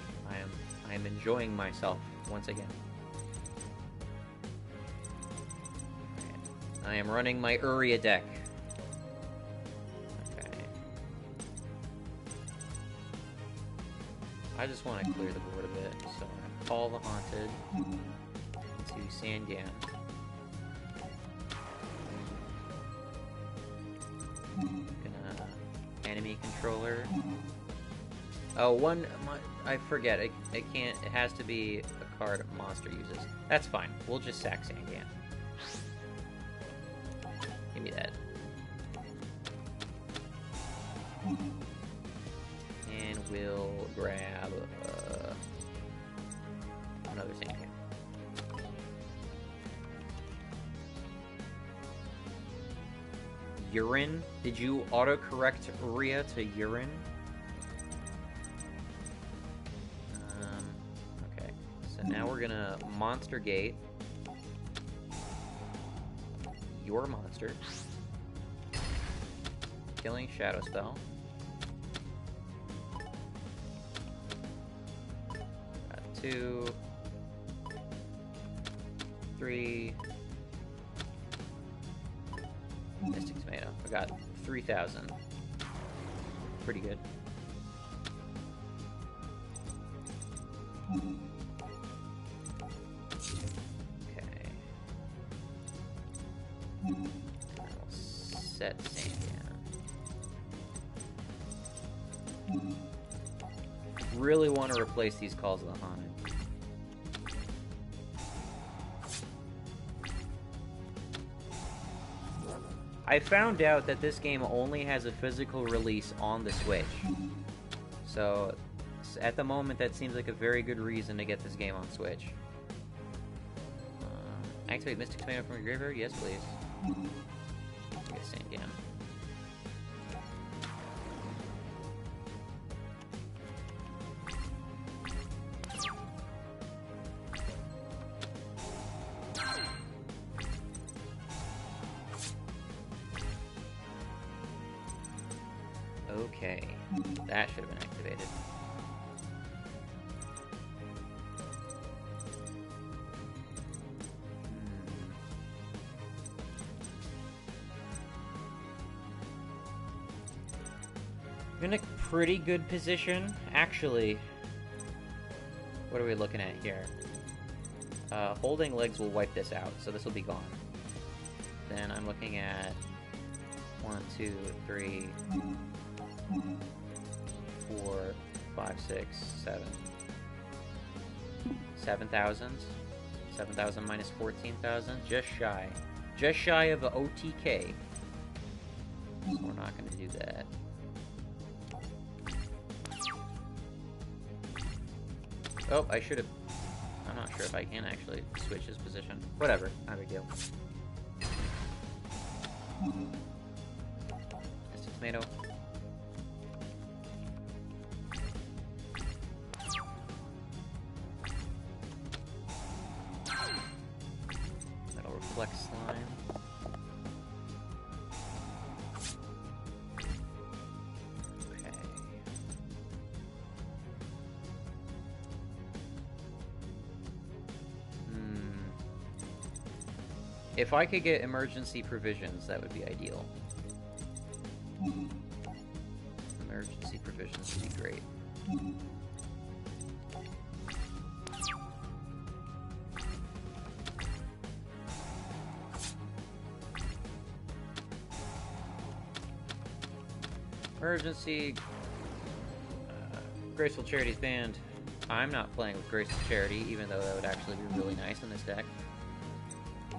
I am enjoying myself once again. I am running my Uria deck. I just want to clear the board a bit, so I'm going to call the Haunted into Sangam. Gonna enemy controller. Oh, I forget. It can't. It has to be a card a monster uses. That's fine. We'll just sack Sangam. Give me that. And we'll grab another Sangam. Urine? Did you autocorrect Uria to urine? Okay. So now we're gonna Monster Gate your monster. Killing Shadow Spell. 2, 3. Mystic Tomato. I got 3,000. Pretty good. Okay. I'll set Sandman. Really want to replace these Calls of the Haunted. I found out that this game only has a physical release on the Switch. So, at the moment, that seems like a very good reason to get this game on Switch. Activate Mystic Tomato from your graveyard? Yes, please. Get Sandman. Okay, that should have been activated. I'm in a pretty good position, actually. What are we looking at here? Holding legs will wipe this out, so this will be gone. Then I'm looking at 1, 2, 3, 4, 5, 6, 7. 7,000. 7,000 minus 14,000. Just shy. Just shy of an OTK. So we're not going to do that. Oh, I should have... I'm not sure if I can actually switch his position. Whatever. Not a big deal. Mystic Tomato. That'll reflect slime. Okay. If I could get emergency provisions, that would be ideal. Emergency provisions would be great. Emergency. Graceful Charity's banned. I'm not playing with Graceful Charity, even though that would actually be really nice in this deck.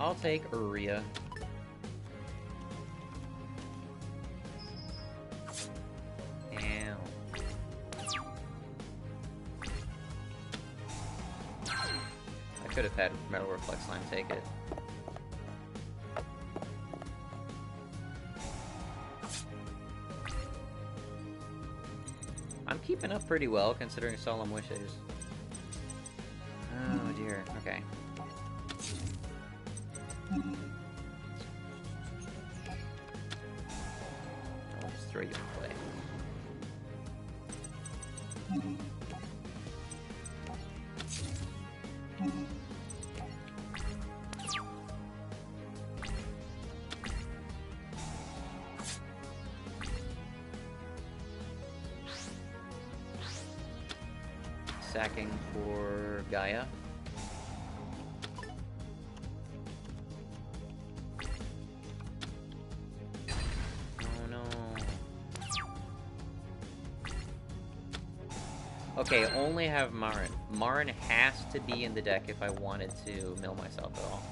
I'll take Uria. Ow. I could have had Metal Reflex Slime take it. shaping up pretty well considering Solemn Wishes. Oh dear, okay. I'll just throw you in play. Sacking for Gaia. Oh no. Okay, only have Marin. Marin has to be in the deck if I wanted to mill myself at all.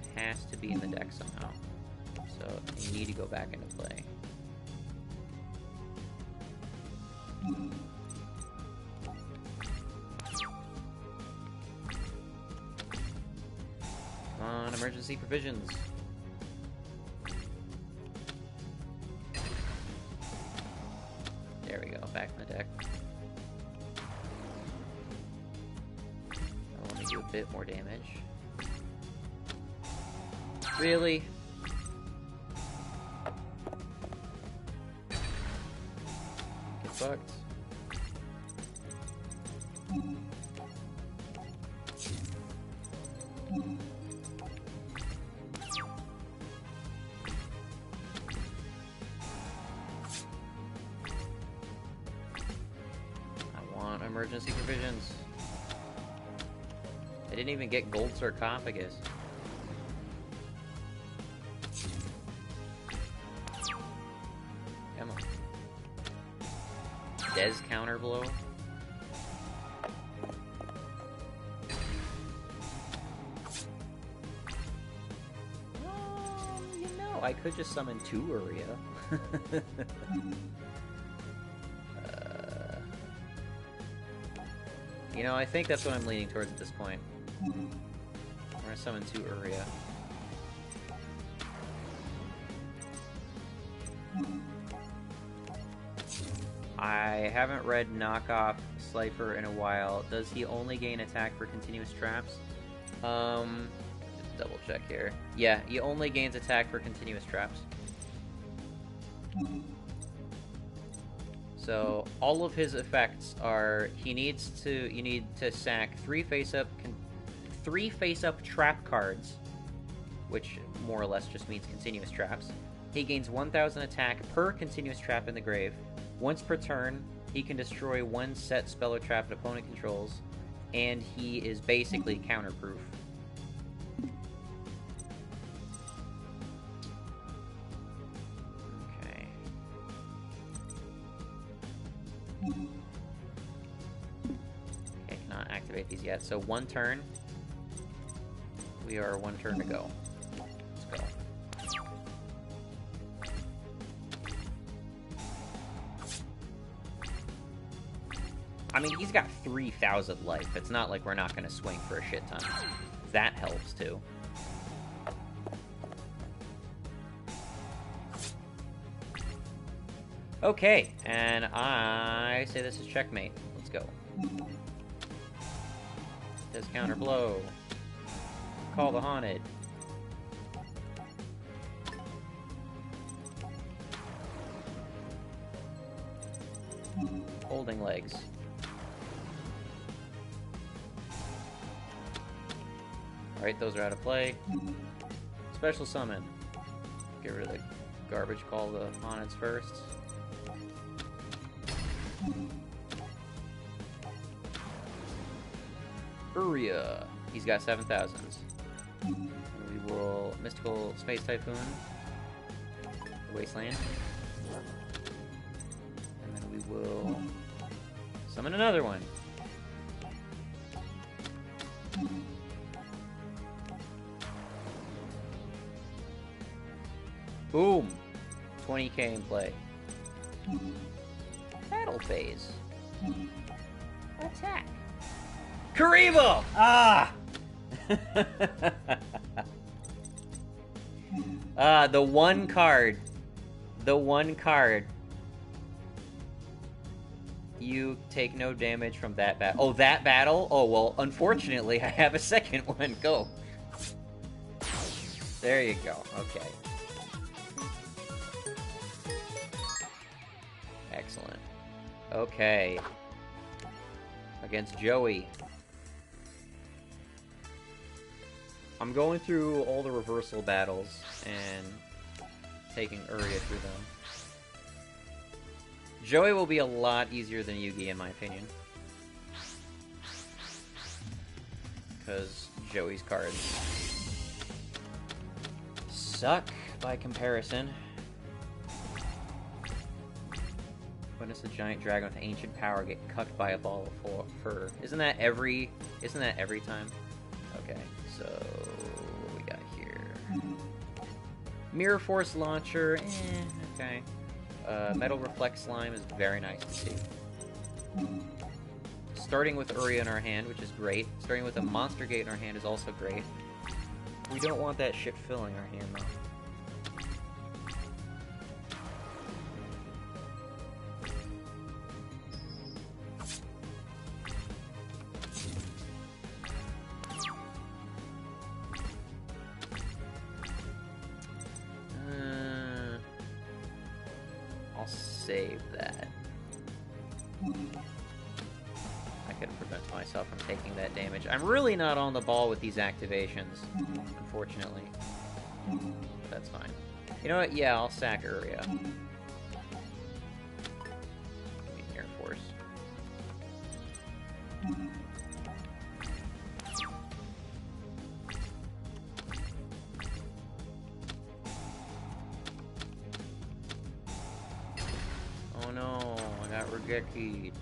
It has to be in the deck somehow. So you need to go back into play. Come on, emergency provisions. There we go, back in the deck. I want to do a bit more damage. Really? Get fucked. Emergency provisions. I didn't even get gold sarcophagus. Come on. Des counter blow. You know, I could just summon 2 Uria. You know, I think that's what I'm leaning towards at this point. I'm gonna summon 2 Uria. I haven't read Knockoff Slifer in a while. Does he only gain attack for continuous traps? Just double check here. Yeah, he only gains attack for continuous traps. So all of his effects are you need to sack 3 face-up trap cards, which more or less just means continuous traps. He gains 1,000 attack per continuous trap in the grave. Once per turn, he can destroy 1 set spell or trap an opponent controls, and he is basically counterproof. Okay, cannot activate these yet. So 1 turn. We are 1 turn to go. Let's go. I mean, he's got 3,000 life. It's not like we're not going to swing for a shit ton. That helps, too. Okay, and I say this is checkmate. Let's go. Does counter blow. Call the Haunted. Holding legs. Alright, those are out of play. Special summon. Get rid of the garbage, call the Haunteds first. Uria. He's got 7,000s. We will Mystical Space Typhoon. Wasteland. And then we will summon another one. Boom! 20k in play. Battle phase. Attack. Karibo! Ah! The one card The one card. You take no damage from that battle. Oh, that battle? Oh, well, unfortunately, I have a second one. Go. There you go. Okay. Excellent. Okay. Against Joey. I'm going through all the reversal battles and taking Uria through them. Joey will be a lot easier than Yugi, in my opinion. Because Joey's cards suck by comparison. Witness a giant dragon with ancient power get cucked by a ball of fur. Isn't that every time? Okay, so what we got here? Mirror Force Launcher, okay. Metal Reflect Slime is very nice to see. Starting with Uria in our hand, which is great. Starting with a Monster Gate in our hand is also great. We don't want that shit filling our hand, though. Save that. I could prevent myself from taking that damage. I'm really not on the ball with these activations, unfortunately. But that's fine. You know what? Yeah, I'll sack Uria. Give me Air Force. Oh no, I got rejected.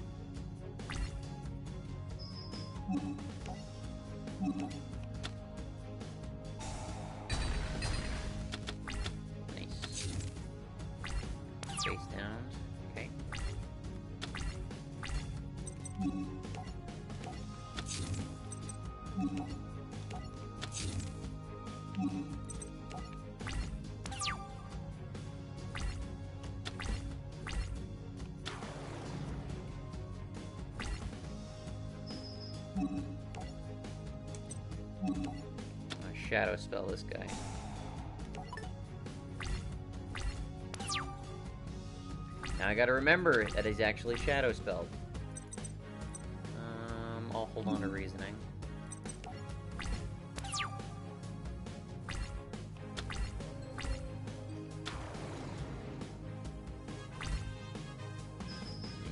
Nice. Face down. Okay. Shadow spell this guy. Now I gotta remember that he's actually shadow spelled. I'll hold on to reasoning. You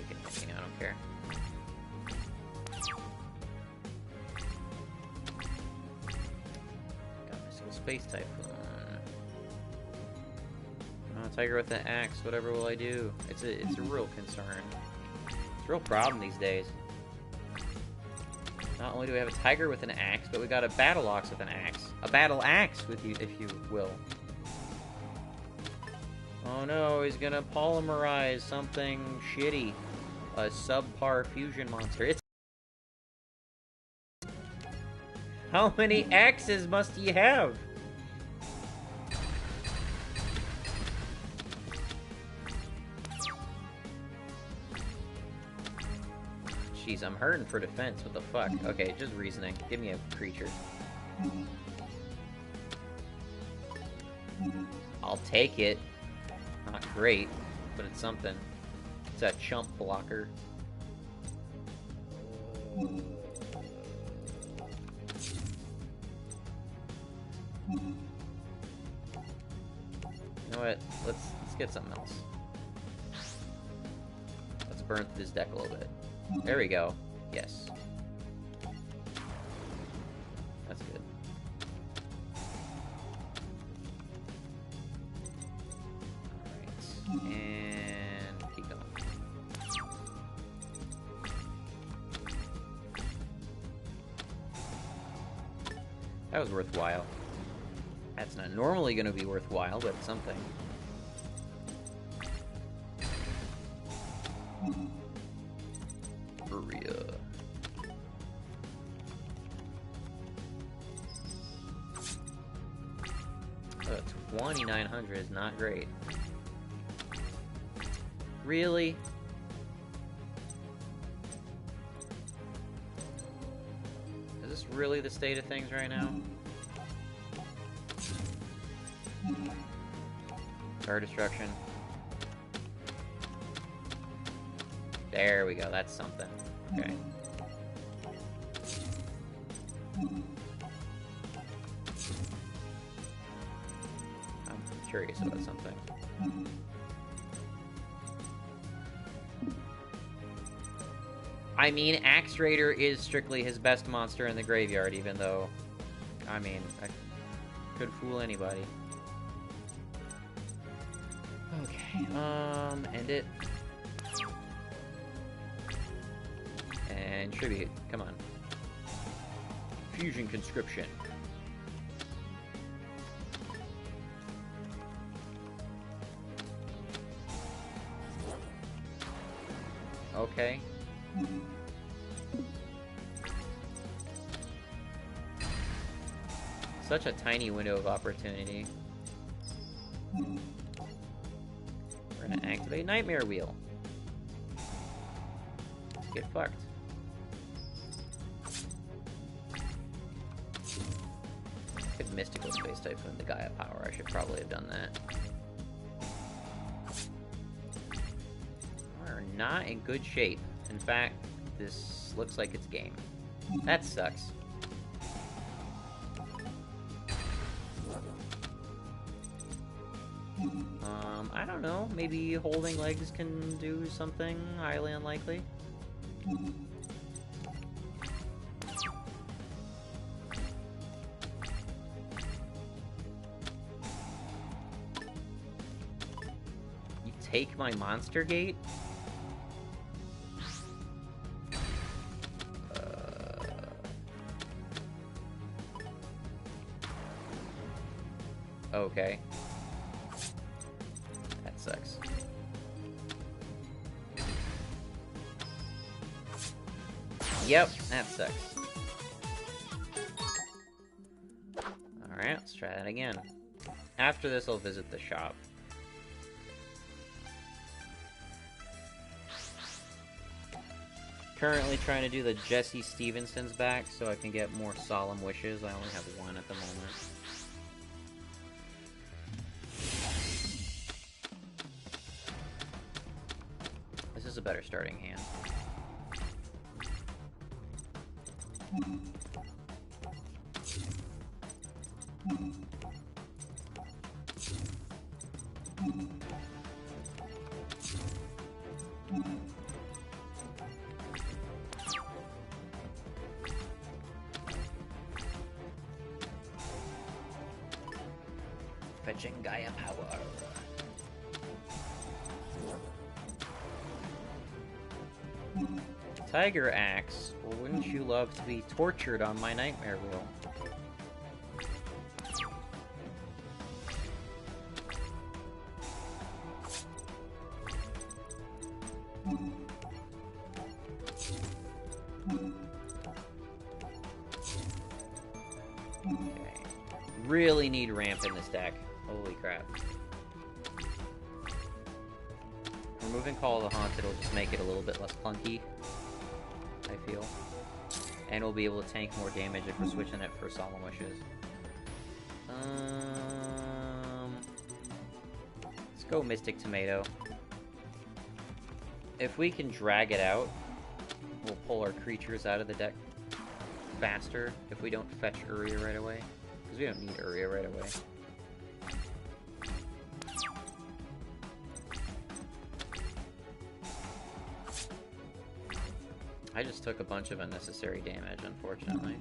can hit me, I don't care. Space Typhoon. Oh, Tiger with an axe. Whatever will I do? It's a real concern. It's a real problem these days. Not only do we have a Tiger with an axe, but we got a Battle Ox with an axe. A Battle Axe with you, if you will. Oh no, he's gonna polymerize something shitty. A subpar fusion monster. It's how many axes must you have? Jeez, I'm hurting for defense. What the fuck? Okay, just reasoning. Give me a creature. I'll take it. Not great, but it's something. It's a chump blocker. You know what? Let's get something else. Let's burn through this deck a little bit. There we go. Yes. That's good. Alright. And keep going. That was worthwhile. That's not normally going to be worthwhile, but it's something. Uria. 2900 is not great. Really? Is this really the state of things right now? Star destruction. There we go, that's something. Okay. I'm curious about something. I mean, Axe Raider is strictly his best monster in the graveyard, even though, I mean, I could fool anybody. Okay, end it. And Tribute, come on. Fusion Conscription. Okay. Such a tiny window of opportunity. We're gonna activate Nightmare Wheel. Get fucked. Could Mystical Space Typhoon the Gaia Power. I should probably have done that. We're not in good shape. In fact, this looks like it's game. That sucks. I don't know. Maybe holding legs can do something highly unlikely. You take my monster gate? Okay. That sucks. Yep, that sucks. Alright, let's try that again. After this, I'll visit the shop. Currently trying to do the Jesse Stevenson's back so I can get more Solemn Wishes. I only have one at the moment. This is a better starting hand. Fetching Gaia Power. Tiger Axe, wouldn't you love to be tortured on my Nightmare Wheel? Okay. Really need ramp in this deck. Holy crap. Removing Call of the Haunted will just make it a little bit less clunky, I feel. And we'll be able to tank more damage if we're switching it for Solemn Wishes. Let's go Mystic Tomato. If we can drag it out, we'll pull our creatures out of the deck faster if we don't fetch Uria right away. Because we don't need Uria right away. I just took a bunch of unnecessary damage, unfortunately.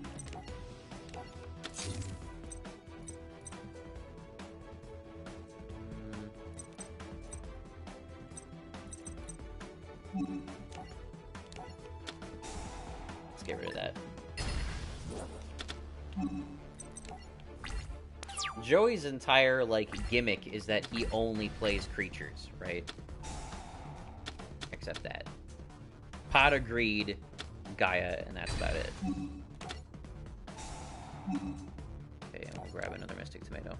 Let's get rid of that. Joey's entire, like, gimmick is that he only plays creatures, right? Except that. Pot of Greed, Gaia, and that's about it. Okay, and we'll grab another Mystic Tomato.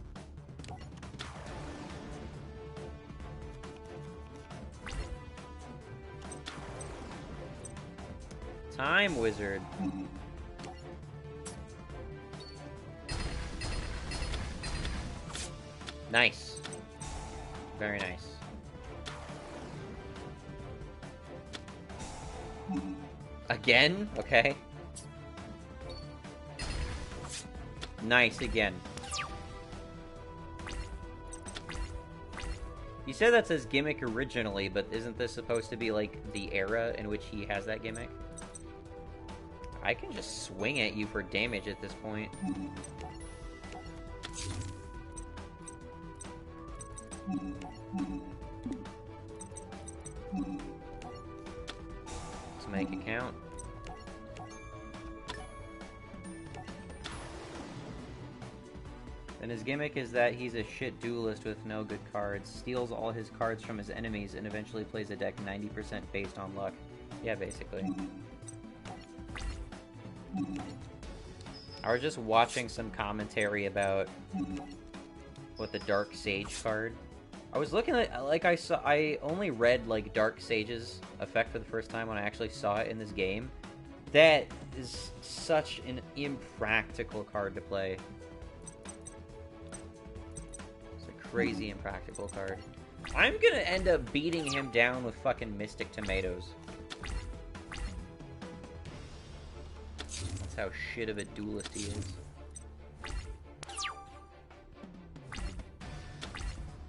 Time Wizard. Nice. Very nice. Again? Okay. Nice again. You said that's his gimmick originally, but isn't this supposed to be, like, the era in which he has that gimmick? I can just swing at you for damage at this point. Let's make it count. And his gimmick is that he's a shit duelist with no good cards, steals all his cards from his enemies, and eventually plays a deck 90% based on luck. Yeah, basically. I was just watching some commentary about what the Dark Sage card. I was looking at, like, I only read, like, Dark Sage's effect for the first time when I actually saw it in this game. That is such an impractical card to play. Crazy impractical card. I'm gonna end up beating him down with fucking Mystic Tomatoes. That's how shit of a duelist he is.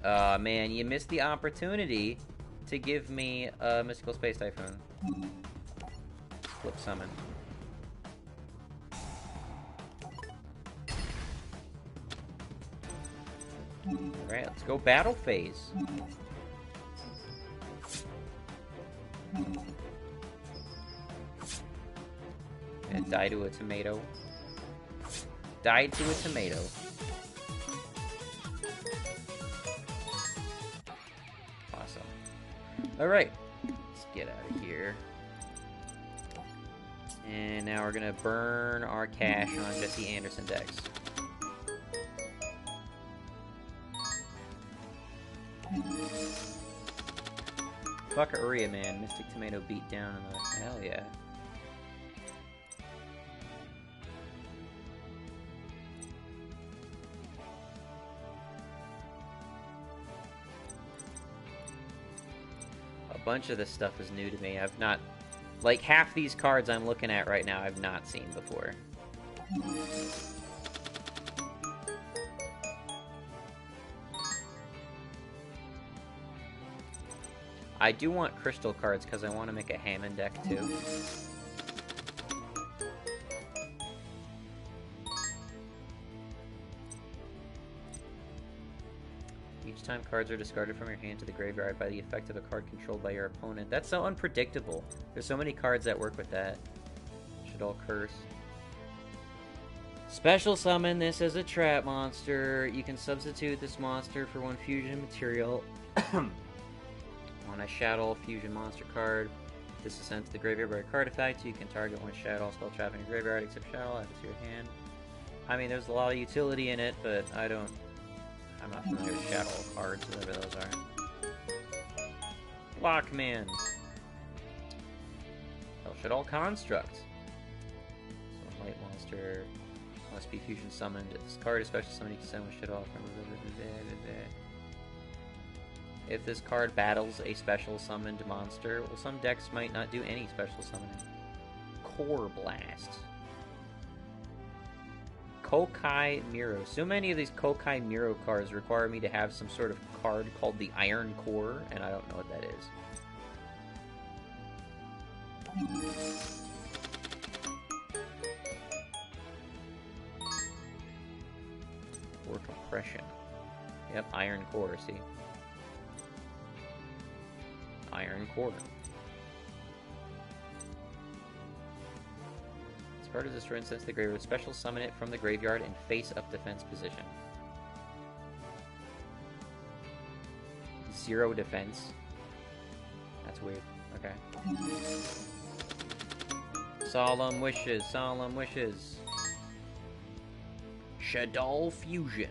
Man, you missed the opportunity to give me a Mystical Space Typhoon. Flip summon. Alright, let's go battle phase. And die to a tomato. Died to a tomato. Awesome. Alright, let's get out of here. And now we're gonna burn our cash on Jesse Anderson decks. Fuck Uria, man. Mystic Tomato beat down in the... Hell yeah. A bunch of this stuff is new to me. I've not... Like, half these cards I'm looking at right now I've not seen before. I do want crystal cards because I want to make a Hammond deck too. Each time cards are discarded from your hand to the graveyard by the effect of a card controlled by your opponent. That's so unpredictable. There's so many cards that work with that. Should all curse. Special summon this as a trap monster. You can substitute this monster for one fusion material. On a Shadow Fusion monster card, this is sent to the graveyard by a card effect. You can target one Shadow spell trap in your graveyard except Shadow, add it to your hand. I mean, there's a lot of utility in it, but I'm not familiar with Shadow cards, whatever those are. Blockman. Hell, should all construct. So, light monster must be fusion summoned. This card is special summoned, you can send one shit off. If this card battles a special summoned monster, well, some decks might not do any special summoning. Core Blast. Kokai Miro. So many of these Kokai Miro cards require me to have some sort of card called the Iron Core, and I don't know what that is. Or Compression. Yep, Iron Core, see? Iron Core. This card is destroyed and sent to the graveyard. Special summon it from the graveyard in face-up defense position. 0 defense. That's weird. Okay. Solemn Wishes. Solemn Wishes. Shadow Fusion.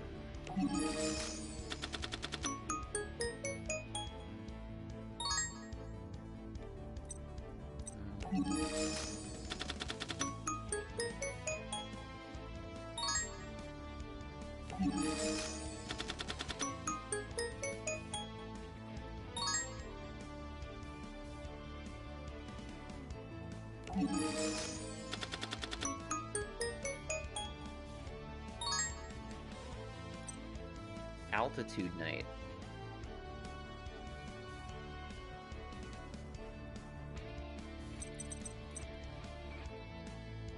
Altitude Knight.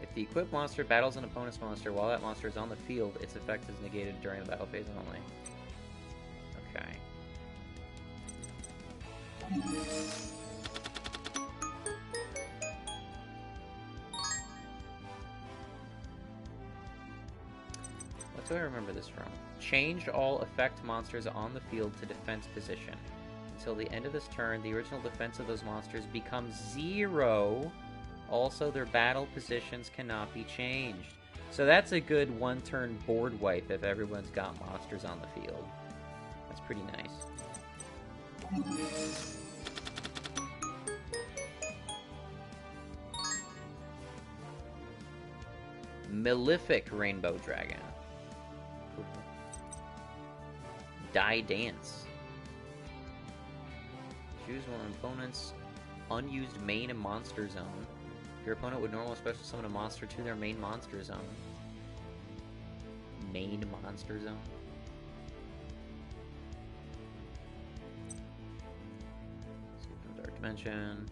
If the equipped monster battles an opponent's monster while that monster is on the field, its effect is negated during the battle phase only. Okay. What do I remember this from? Change all effect monsters on the field to defense position. Until the end of this turn, the original defense of those monsters becomes 0. Also, their battle positions cannot be changed. So that's a good one-turn board wipe if everyone's got monsters on the field. That's pretty nice. Malefic Rainbow Dragon. Cool. Die Dance. Choose one opponent's unused main monster zone. Your opponent would normally special summon a monster to their main monster zone. Main monster zone? Dark Dimension.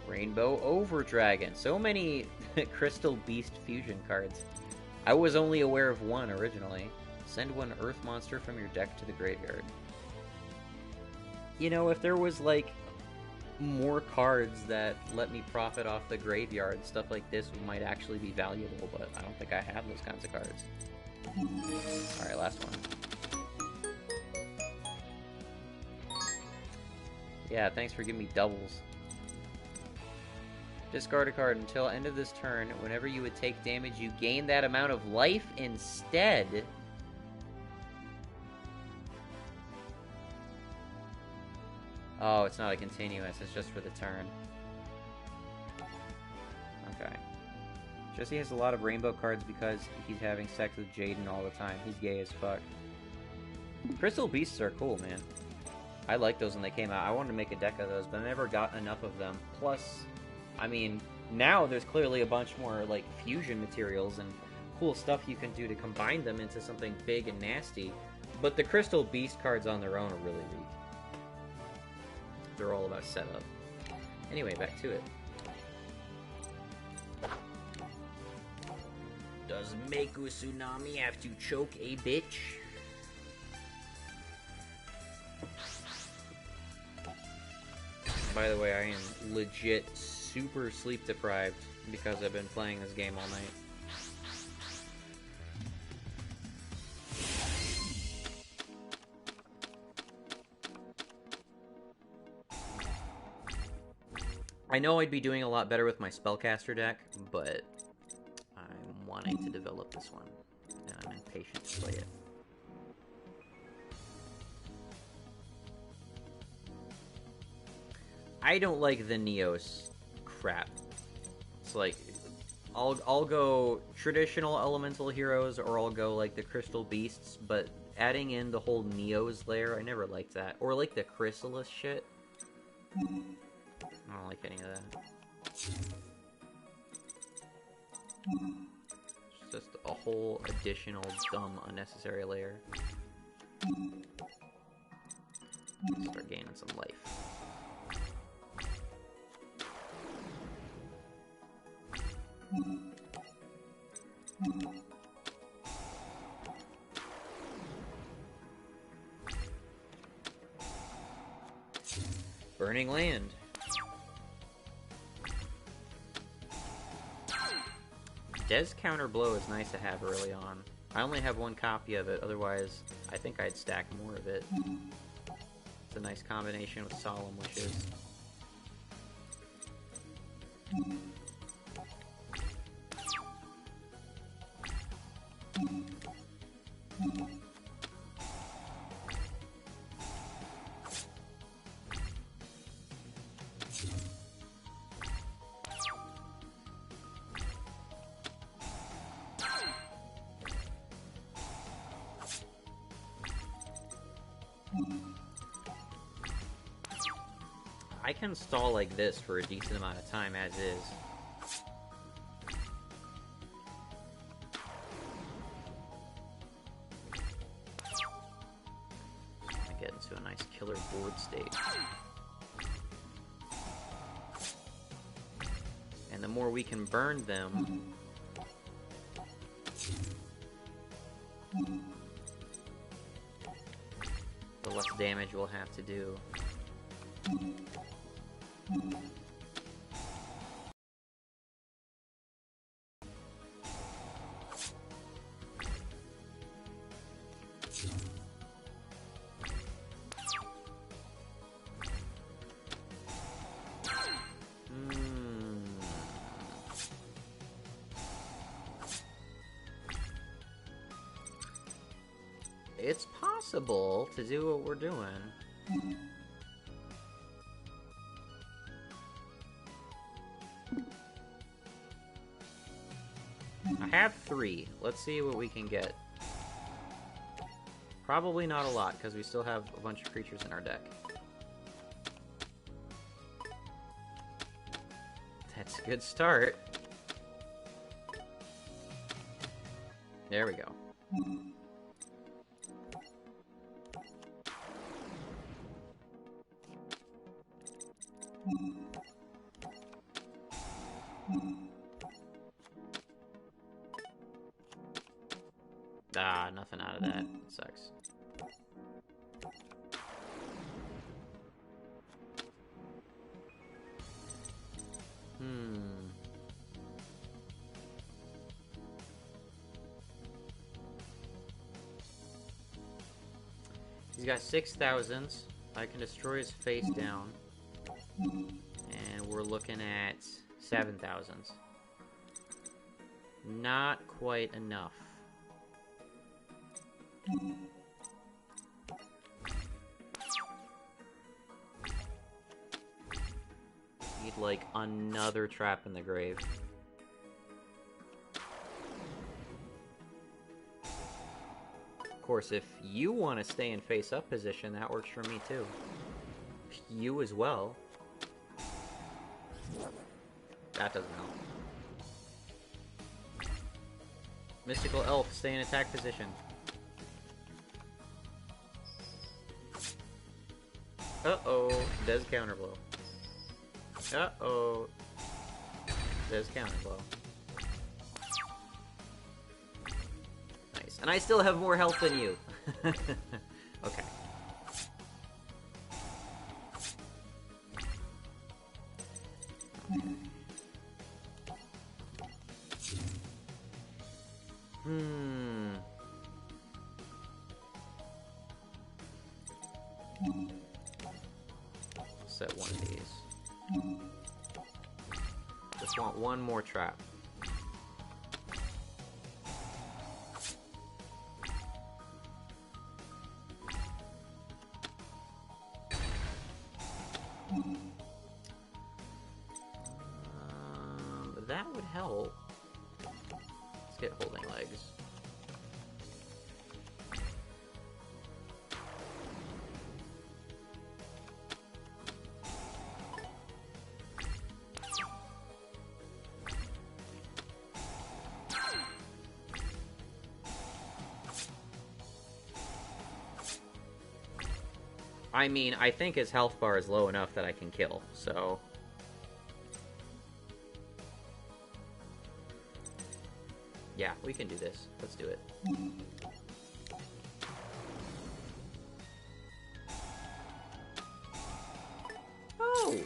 Rainbow Overdragon. So many Crystal Beast fusion cards. I was only aware of one originally. Send one Earth monster from your deck to the graveyard. You know, if there was, like, more cards that let me profit off the graveyard, stuff like this might actually be valuable, but I don't think I have those kinds of cards. Alright, last one. Yeah, thanks for giving me doubles. Discard a card until end of this turn. Whenever you would take damage, you gain that amount of life instead. Oh, it's not a continuous. It's just for the turn. Okay. Jesse has a lot of rainbow cards because he's having sex with Jaden all the time. He's gay as fuck. Crystal Beasts are cool, man. I like those when they came out. I wanted to make a deck of those, but I never got enough of them. Plus, I mean, now there's clearly a bunch more, like, fusion materials and cool stuff you can do to combine them into something big and nasty. But the Crystal Beast cards on their own are really weak. They're all about setup. Anyway, back to it. Does Meku Tsunami have to choke a bitch? By the way, I am legit super sleep deprived because I've been playing this game all night. I know I'd be doing a lot better with my spellcaster deck, but I'm wanting to develop this one, and I'm impatient to play it. I don't like the Neos crap. It's like, I'll go traditional elemental heroes, or I'll go like the Crystal Beasts, but adding in the whole Neos layer, I never liked that. Or like the Chrysalis shit. I don't like any of that. It's just a whole additional dumb unnecessary layer. Start gaining some life. Burning Land. Des Counter Blow is nice to have early on. I only have one copy of it, otherwise I think I'd stack more of it. It's a nice combination with Solemn Wishes. I can stall like this for a decent amount of time as is. I get into a nice killer board state. And the more we can burn them, the less damage we'll have to do. It's possible to do what we're doing. I have 3. Let's see what we can get. Probably not a lot, because we still have a bunch of creatures in our deck. That's a good start. There we go. Ah, nothing out of that. Sucks. He's got 6,000s. I can destroy his face down. And we're looking at 7,000s. Not quite enough. Need, like, another trap in the grave. Of course, if you want to stay in face-up position, that works for me, too. You as well. That doesn't help. Mystical Elf, stay in attack position. Uh-oh, does counterblow. Uh-oh, does counterblow. Nice, and I still have more health than you. Okay. Set one of these. Just want one more trap. That would help. Let's get holding legs. I mean, I think his health bar is low enough that I can kill, so... Yeah, we can do this. Let's do it. Oh!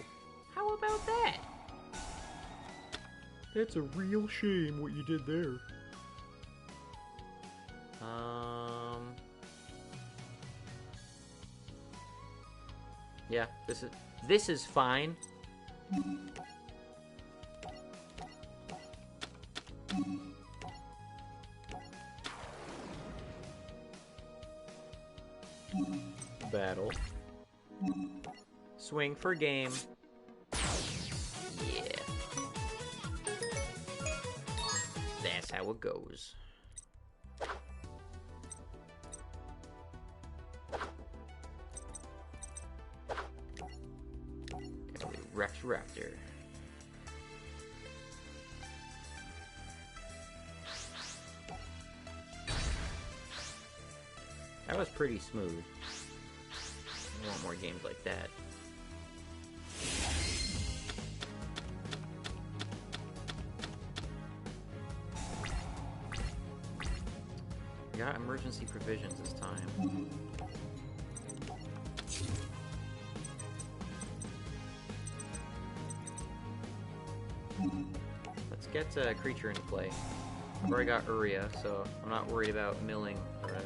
How about that? That's a real shame what you did there. Yeah, this is fine. Battle. Swing for game. Yeah. That's how it goes. Rex Raptor. That was pretty smooth. I want more games like that. I got emergency provisions this time. Let's get a creature into play. I've already got Uria, so I'm not worried about milling her area.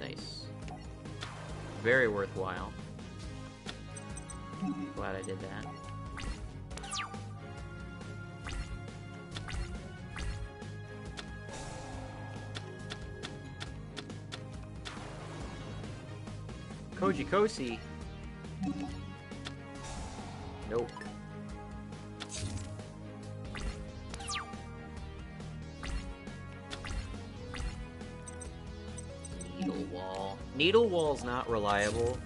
Nice. Very worthwhile. Glad I did that. Koji-Kosi? Nope. Needle Wall. Needle Wall's not reliable.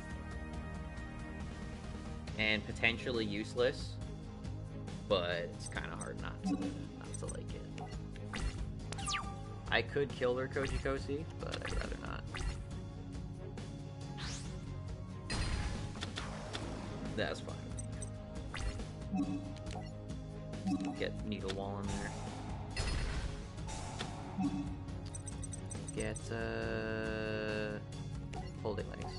And potentially useless. But it's kind of hard not to like it. I could kill their Koji-Kosi, but I'd rather not. That's fine with me. Get Needle Wall in there. Get, Holding Legs.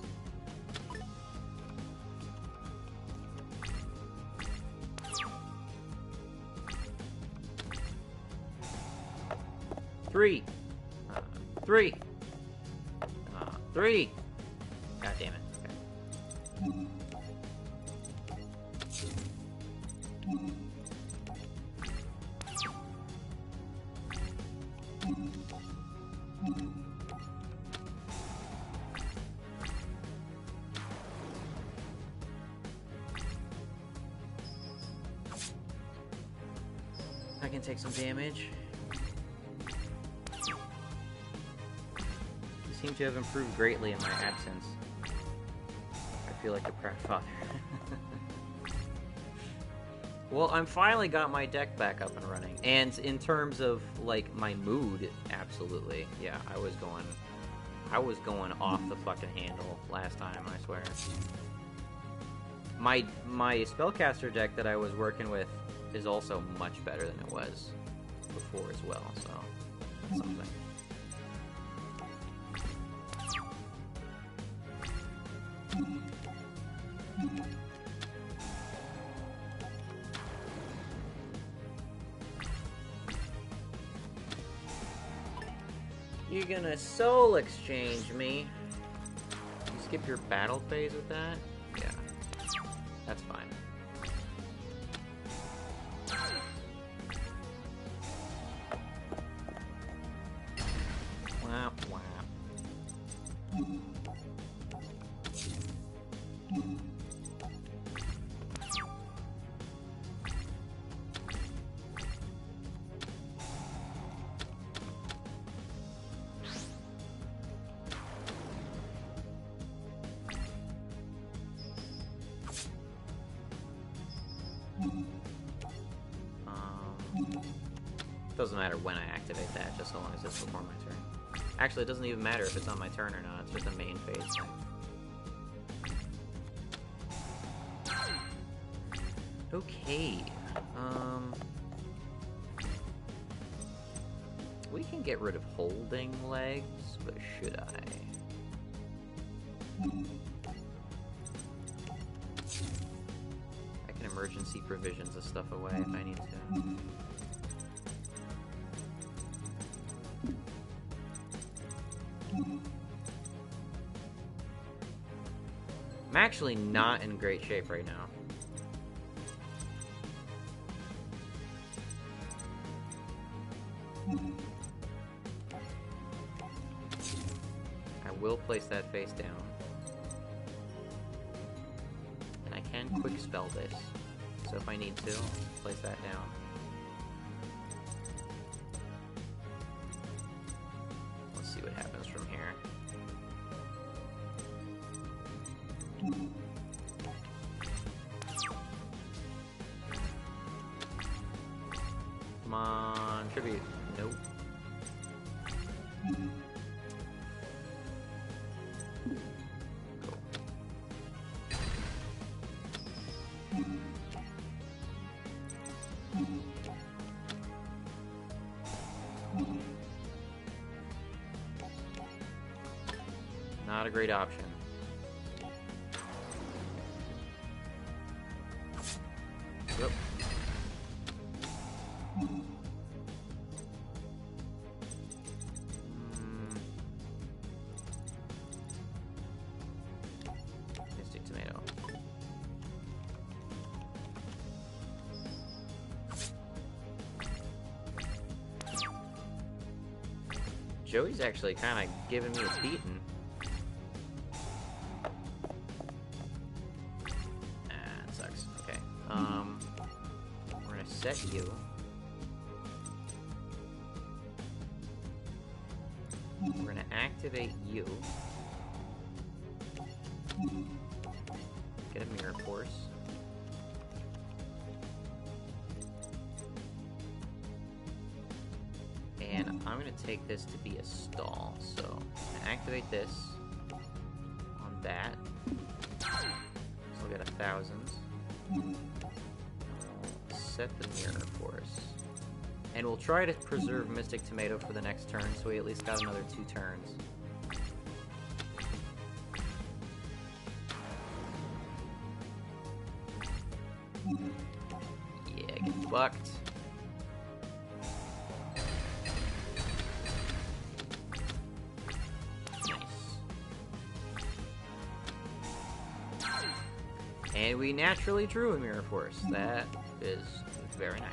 Three! Three! Three! God damn it. Okay. I can take some damage. You seem to have improved greatly in my absence. I feel like a proud father. Well, I'm finally got my deck back up and running. And in terms of, like, my mood, absolutely. Yeah, I was going off the fucking handle last time, I swear. My spellcaster deck that I was working with is also much better than it was before as well, so that's something. You're gonna soul exchange me. You skip your battle phase with that? Yeah. That's fine. Wow, wow. Doesn't matter when I activate that, just so long as it's before my turn. Actually, it doesn't even matter if it's on my turn or not, it's just a main phase thing. Okay, we can get rid of holding legs, but should I? I can emergency provisions of stuff away if I need to. I'm actually not in great shape right now. I will place that face down. And I can quick spell this. So so if I need to, I'll place that down. Let's see what happens from here. Come on, tribute. Nope. Not a great option. Yep. Mystic Tomato. Joey's actually kind of giving me a beating. That sucks. Okay. We're gonna set you. We're gonna activate you. Get a mirror force. And I'm gonna take this to be a stall, so I'm gonna activate this on that. So we'll get 1,000. Set the mirror force. And we'll try to preserve Mystic Tomato for the next turn, so we at least got another 2 turns. Yeah, get fucked. And we naturally drew a Mirror Force. That is very nice.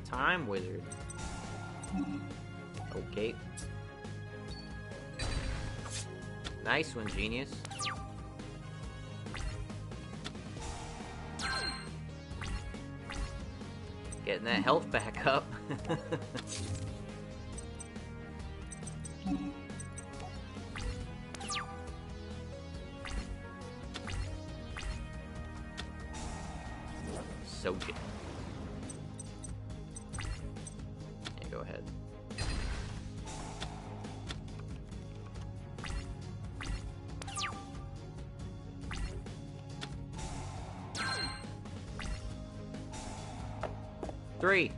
Time Wizard. Okay. Nice one, genius. Getting that health back up. So good. Yeah, go ahead. Three.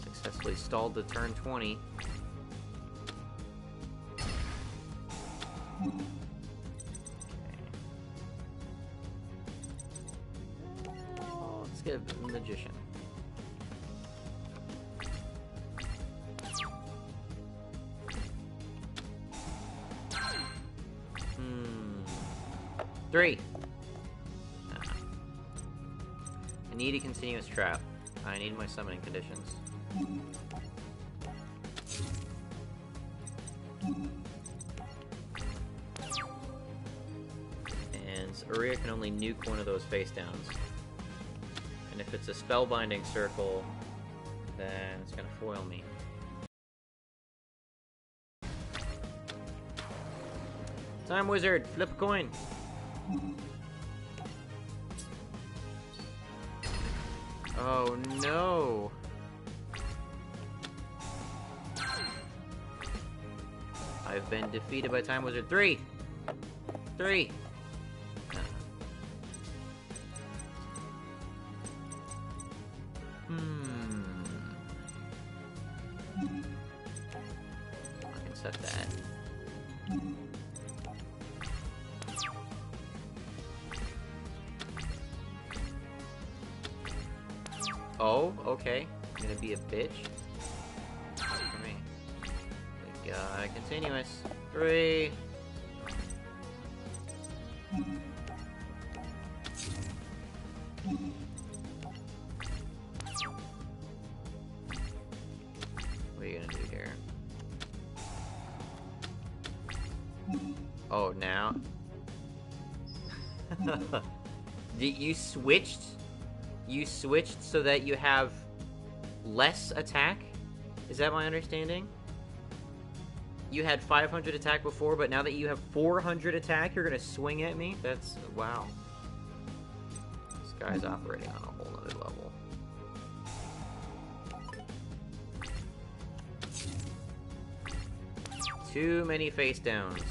Successfully stalled the turn 20. Okay. Let's get a magician. Three. I need a continuous trap. I need my summoning conditions. And Uria can only nuke one of those face downs. And if it's a spellbinding circle, then it's gonna foil me. Time Wizard, flip a coin. Oh no. I've been defeated by Time Wizard. Three. I can set that. Oh, okay. I'm gonna be a bitch. For me. We got continuous. 3. What are you gonna do here? Oh, now? You switched? You switched so that you have less attack? Is that my understanding? You had 500 attack before, but now that you have 400 attack, you're gonna swing at me? That's... wow. This guy's operating on a whole other level. Too many face downs.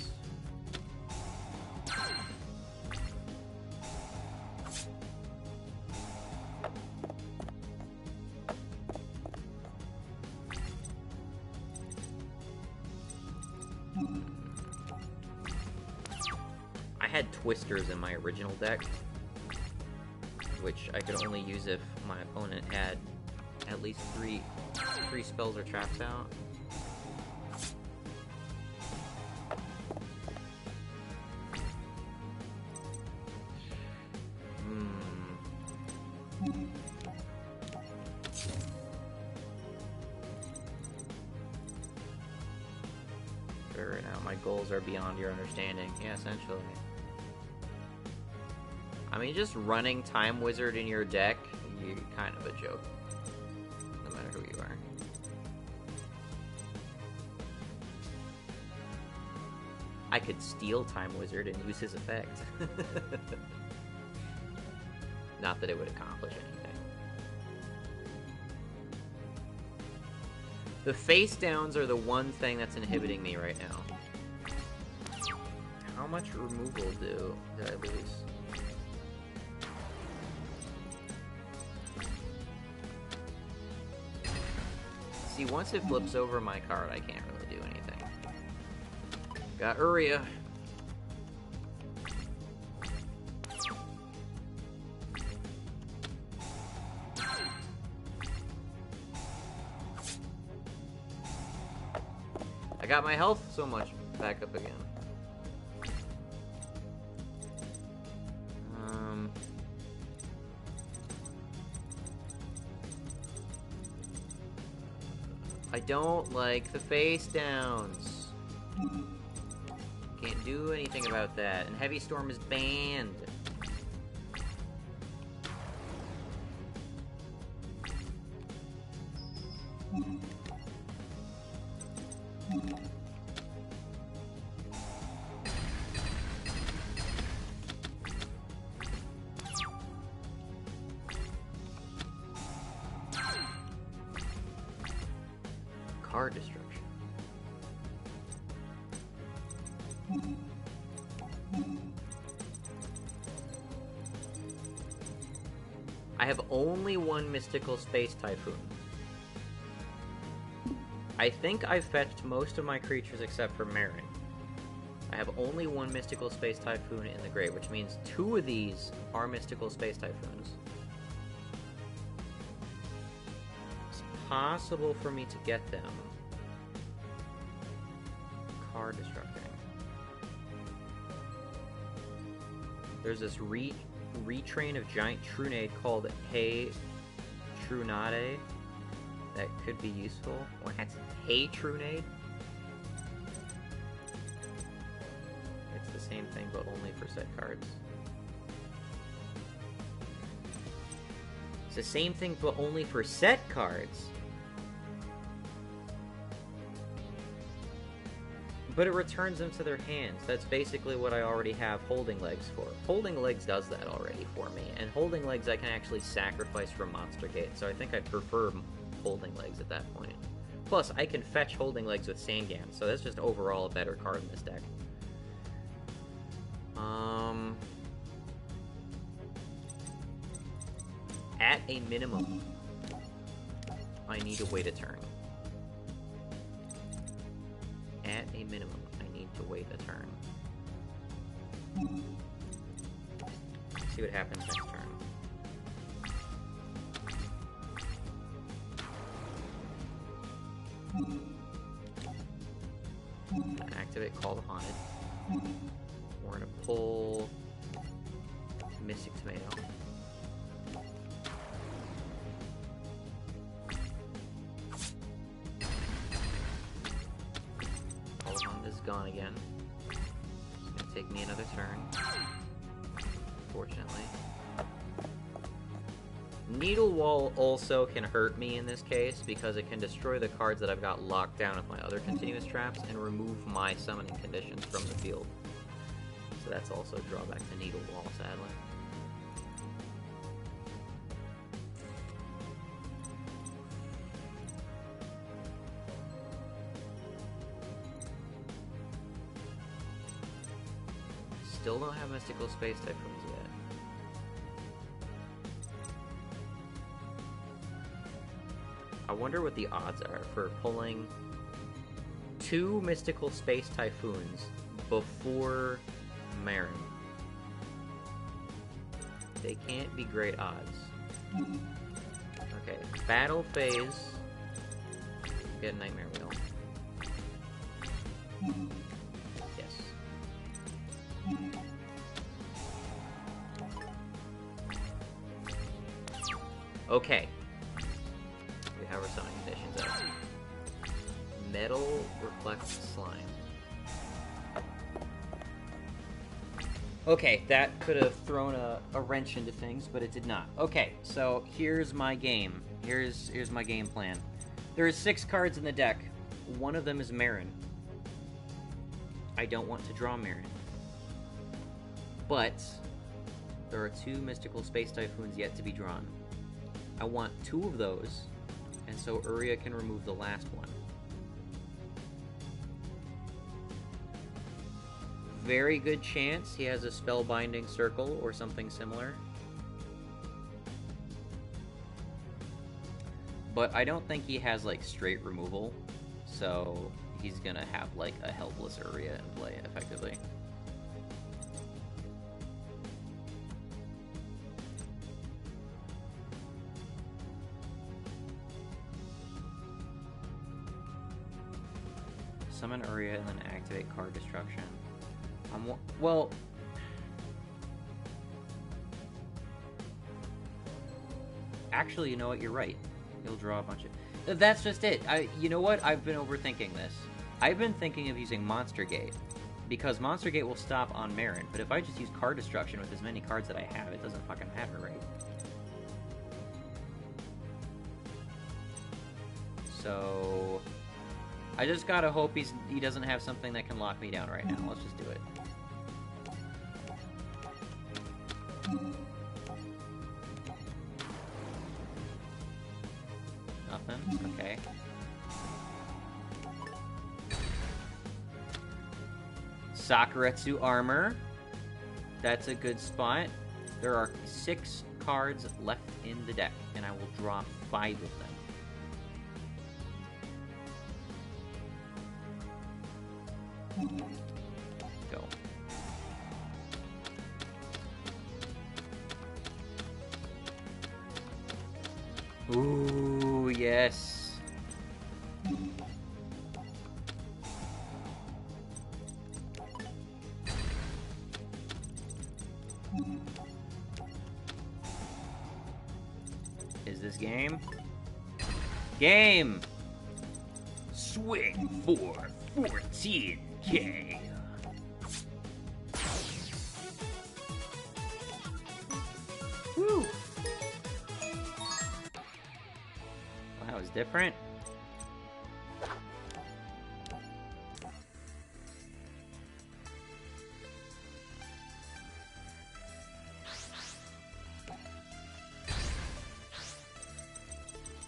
I had Twisters in my original deck, which I could only use if my opponent had at least three spells or traps out. Sure, now my goals are beyond your understanding. Yeah, essentially. I mean, just running Time Wizard in your deck, you're kind of a joke. No matter who you are. I could steal Time Wizard and use his effect. Not that it would accomplish anything. The face downs are the one thing that's inhibiting me right now. How much removal did I lose? See, once it flips over my card, I can't really do anything. Got Uria. I got my health so much back up again. I don't like the face downs. Can't do anything about that. And Heavy Storm is banned. Card destruction. I have only one Mystical Space Typhoon. I think I've fetched most of my creatures except for Marin. I have only one Mystical Space Typhoon in the grave, which means 2 of these are Mystical Space Typhoons. It's possible for me to get them. Card destructing. There's this retrain of giant Trunade called Hey Trunade that could be useful. What? Hey Trunade? It's the same thing, but only for set cards. It's the same thing, but only for set cards. But it returns them to their hands. That's basically what I already have Holding Legs for. Holding Legs does that already for me. And Holding Legs I can actually sacrifice from Monster Gate, so I think I'd prefer Holding Legs at that point. Plus, I can fetch Holding Legs with Sandgan, so that's just overall a better card in this deck. At a minimum, I need to wait a turn. At a minimum, I need to wait a turn. See what happens next turn. Activate Call the Haunted. We're gonna pull Mystic Tomato. Hunt is gone again. It's gonna take me another turn. Fortunately. Needle Wall also can hurt me in this case because it can destroy the cards that I've got locked down with my other continuous traps and remove my summoning conditions from the field. So that's also a drawback to Needle Wall, sadly. Still don't have Mystical Space Typhoons yet. I wonder what the odds are for pulling 2 Mystical Space Typhoons before Marin. They can't be great odds. Okay, Battle Phase. Get Nightmare Wheel. Yes. Okay. We have our summoning conditions out. Metal Reflects Slime. Okay, that could have thrown a wrench into things, but it did not. Okay, so here's my game. Here's my game plan. There are 6 cards in the deck. One of them is Marin. I don't want to draw Marin. But there are 2 Mystical Space Typhoons yet to be drawn. I want 2 of those, and so Uria can remove the last one. Very good chance he has a Spellbinding Circle or something similar. But I don't think he has, like, straight removal, so he's gonna have, like, a helpless Uria in play, effectively. Summon Uria and then activate card destruction. Well... Actually, you know what? You're right. He'll draw a bunch of... That's just it. You know what? I've been overthinking this. I've been thinking of using Monster Gate, because Monster Gate will stop on Marin, but if I just use card destruction with as many cards that I have, it doesn't fucking matter, right? So... I just gotta hope he doesn't have something that can lock me down right now. Let's just do it. Nothing? Okay. Sakuretsu Armor. That's a good spot. There are 6 cards left in the deck, and I will draw 5 of them. Go. Ooh, yes. Is this game? Game! Swing for 14K. Woo! Well, that was different.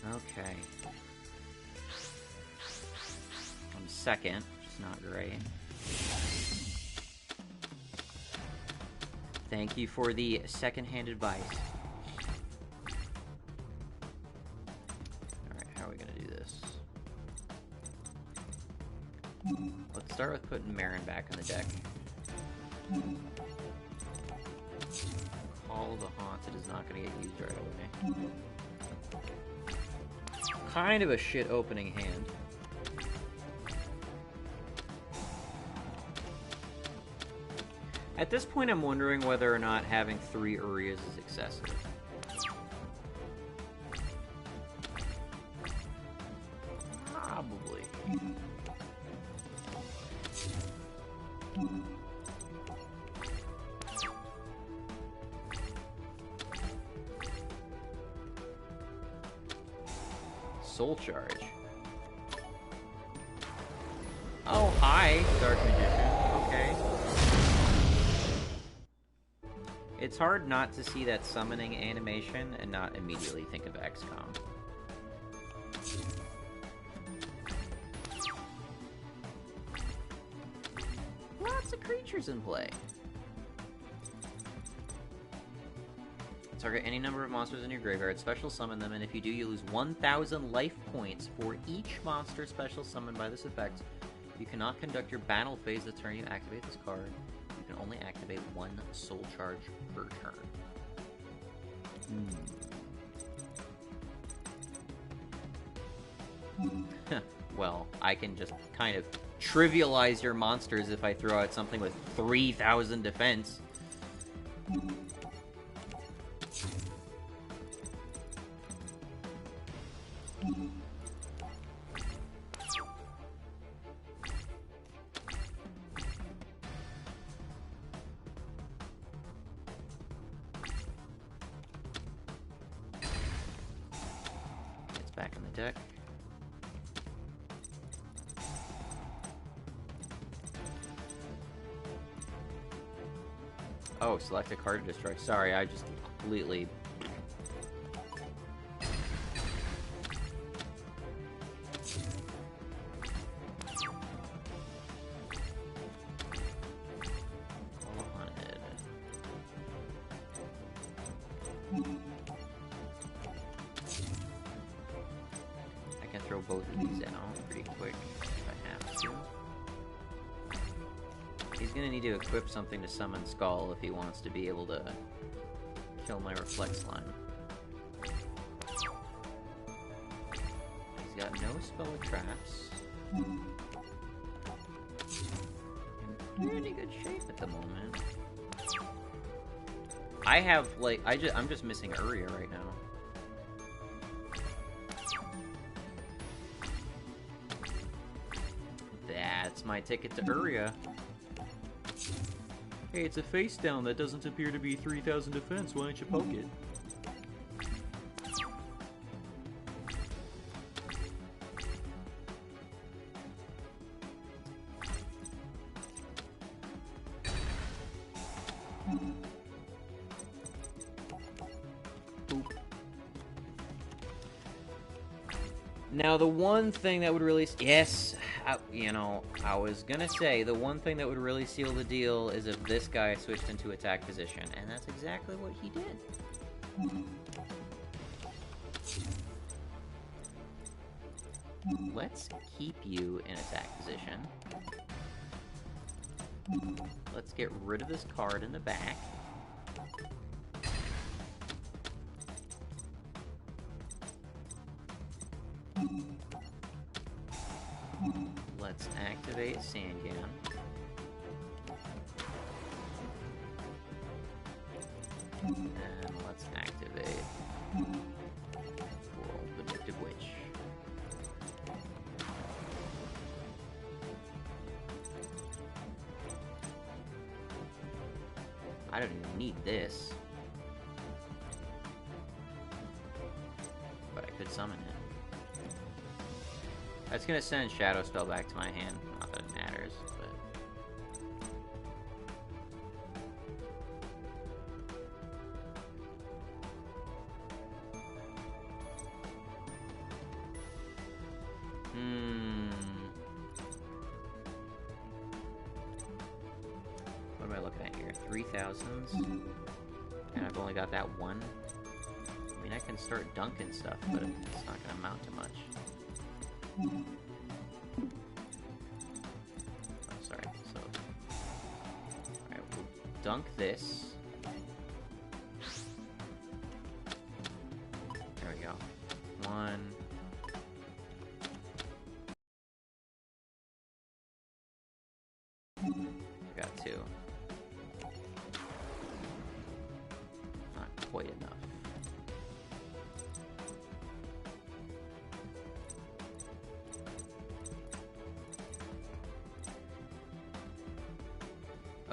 Okay. I'm second, which is not great. Thank you for the second-hand advice. Alright, how are we gonna do this? Let's start with putting Marin back in the deck. Call the Haunted is not gonna get used right away. Kind of a shit opening hand. At this point, I'm wondering whether or not having 3 Urias is excessive. Probably. Soul Charge. Oh, hi, Dark Magician. Okay. It's hard not to see that summoning animation and not immediately think of XCOM. Lots of creatures in play. Target any number of monsters in your graveyard, special summon them, and if you do, you lose 1,000 life points for each monster special summoned by this effect. You cannot conduct your battle phase the turn you activate this card. You can only activate 1 soul charge per turn. Well, I can just kind of trivialize your monsters if I throw out something with 3,000 defense. It's back in the deck. Oh, select a card to destroy. Sorry, I just completely... I can throw both of these out pretty quick if I have to. He's gonna need to equip something to summon Skull if he wants to be able to kill my Reflex line. He's got no spell or traps. In pretty good shape at the moment. I have, like, I'm just missing Uria right now. That's my ticket to Uria. Hey, it's a face down that doesn't appear to be 3,000 defense. Why don't you poke it? Boop. Now, the one thing that would really... Yes! You know, I was gonna say, the one thing that would really seal the deal is if this guy switched into attack position, and that's exactly what he did. Let's keep you in attack position. Let's get rid of this card in the back. Let's activate Sandgan. And let's activate World Vindictive Witch. I don't even need this. But I could summon it. That's gonna send Shadow Spell back to my hand. Not that it matters, but... What am I looking at here? 3,000s? And I've only got that one? I mean, I can start dunking stuff, but it's not gonna amount to much. Oh, sorry, so... Alright, we'll dunk this. There we go. 1... Got 2.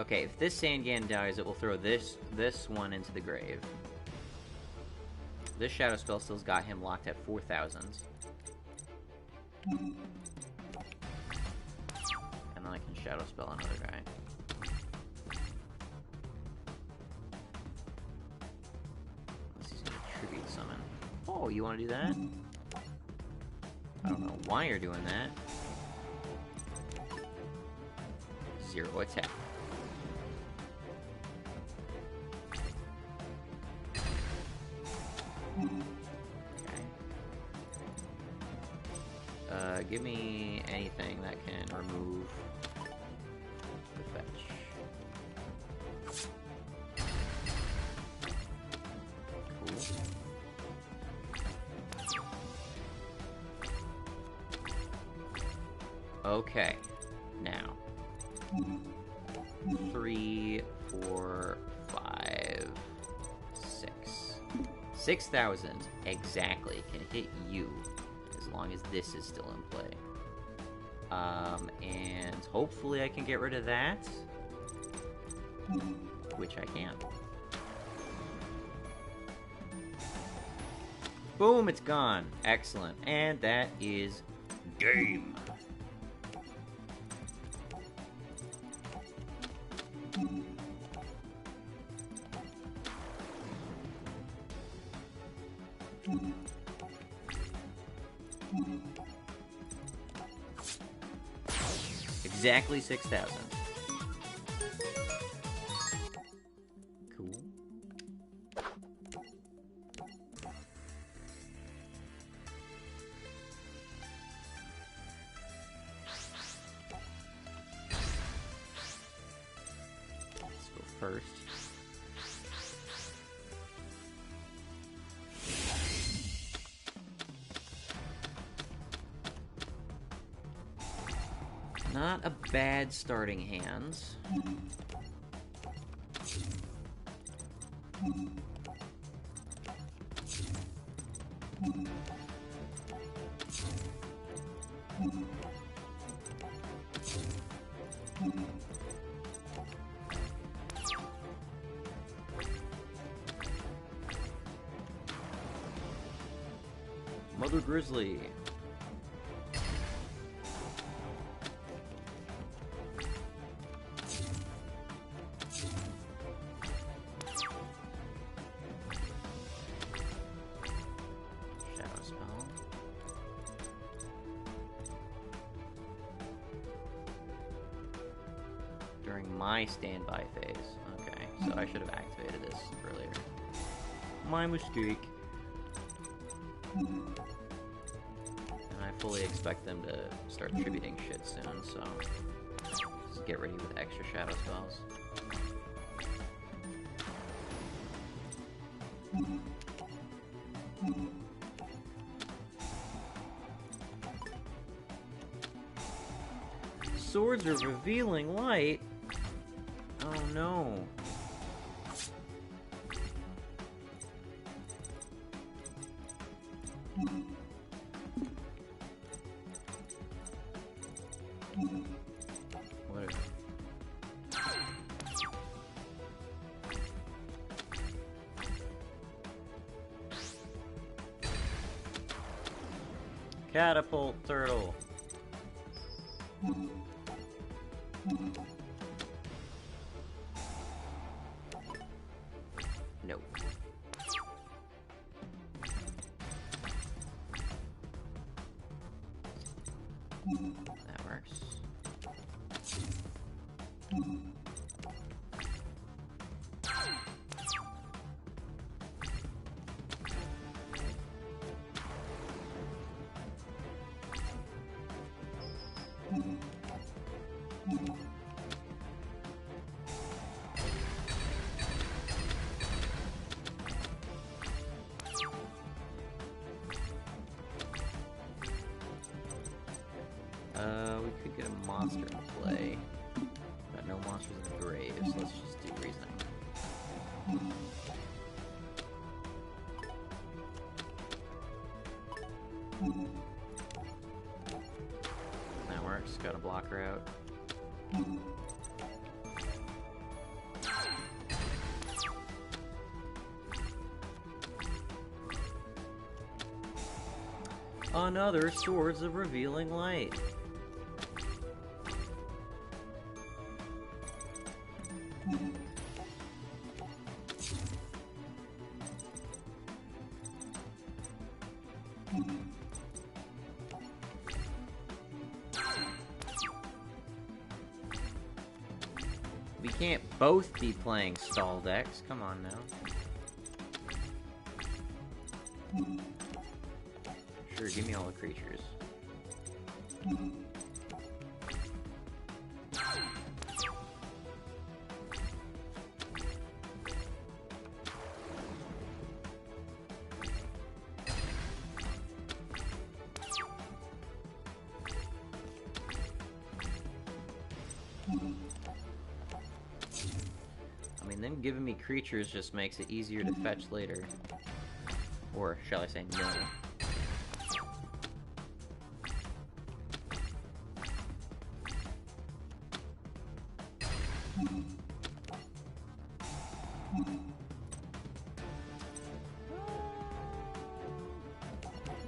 Okay, if this Sangan dies, it will throw this one into the grave. This Shadow Spell still's got him locked at 4,000. And then I can Shadow Spell another guy. Unless he's gonna Tribute Summon. Oh, you wanna do that? I don't know why you're doing that. 0 attack. Okay. Give me anything that can remove the fetch. Cool. Okay. Now. 3, 4, 5, 6. 6,000 exactly can hit you as long as this is still in play. And hopefully I can get rid of that, which I can. Boom, it's gone. Excellent. And that is game. Exactly 6,000. Cool. Let's go first. Not a bad starting hands. Mother Grizzly. During my standby phase. Okay, so I should have activated this earlier. My mistake. And I fully expect them to start tributing shit soon, so just get ready with extra shadow spells. Swords are revealing light. Oh no. Whatever. Catapult turtle. Nope. That works. We could get a monster in play. Got no monsters in the grave, so let's just do reasoning. That works, got a blocker out. Another Swords of Revealing Light. We can't both be playing stall decks. Come on now. Sure, give me all the creatures. I mean, them giving me creatures just makes it easier to fetch later. Or, shall I say, no.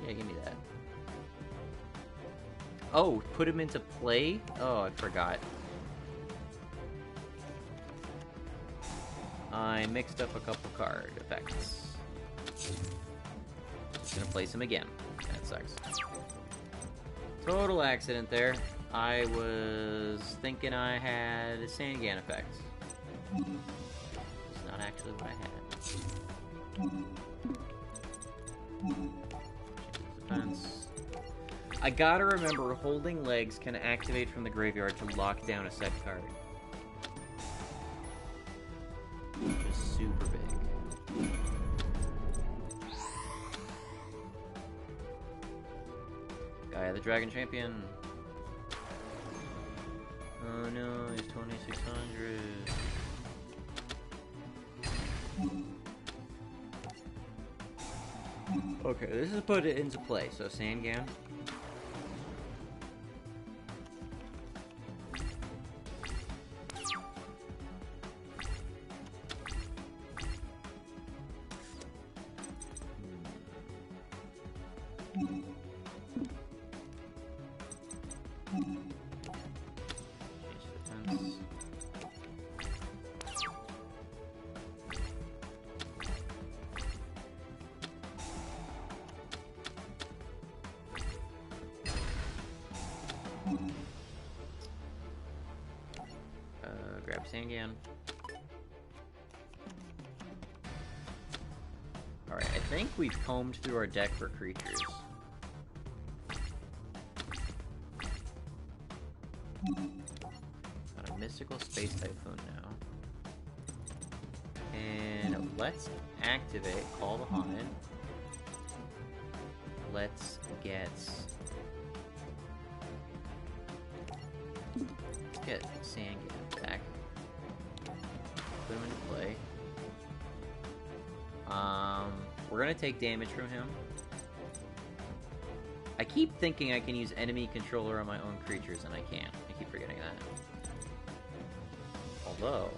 Yeah, give me that. Oh, put him into play? Oh, I forgot. I mixed up a couple card effects. Just gonna place him again. That sucks. Total accident there. I was thinking I had a Sangan effect. It's not actually what I had. Defense. I gotta remember, holding legs can activate from the graveyard to lock down a set card. Which is super big. Gaia the Dragon Champion. Oh no, he's 2600. Okay, this is put it into play. So Sangan. Grab Sangan. Alright, I think we've combed through our deck for creatures. Got a Mystical Space Typhoon now. And let's activate Call the Haunted. Let's get Sangan back. Put him into play. We're gonna take damage from him. I keep thinking I can use enemy controller on my own creatures, and I can't. I keep forgetting that. Although...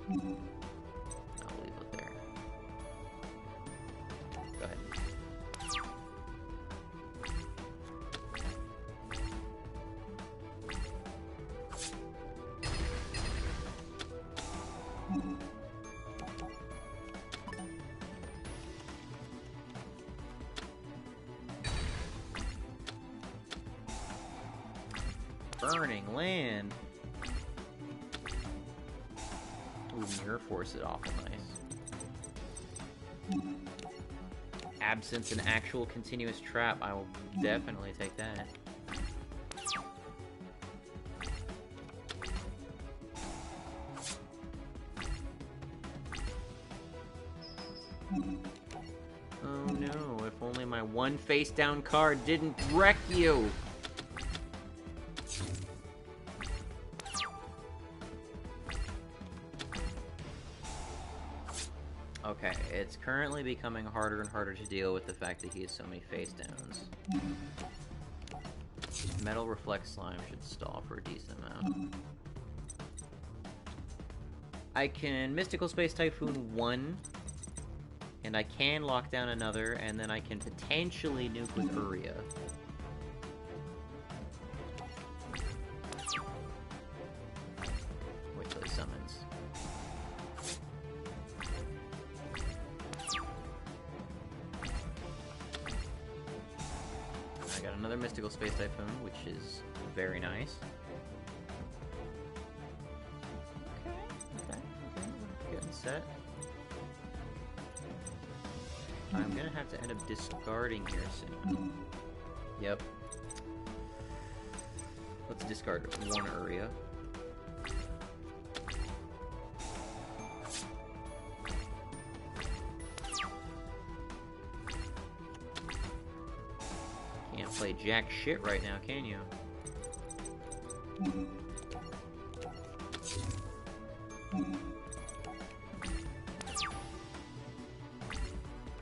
no. I'll leave it there. Go ahead. Burning land. Ooh, Mirror Force is awful nice. Absence and actual continuous trap. I will definitely take that. Oh no, if only my one face down card didn't wreck you! Okay, it's currently becoming harder and harder to deal with the fact that he has so many face downs. Metal Reflect Slime should stall for a decent amount. I can Mystical Space Typhoon 1, and I can lock down another, and then I can potentially nuke with Uria. Wait till he summons. I got another Mystical Space Typhoon, which is very nice. Okay, getting set. I'm gonna have to end up discarding here soon. Yep. Let's discard one Uria. Can't play jack shit right now, can you?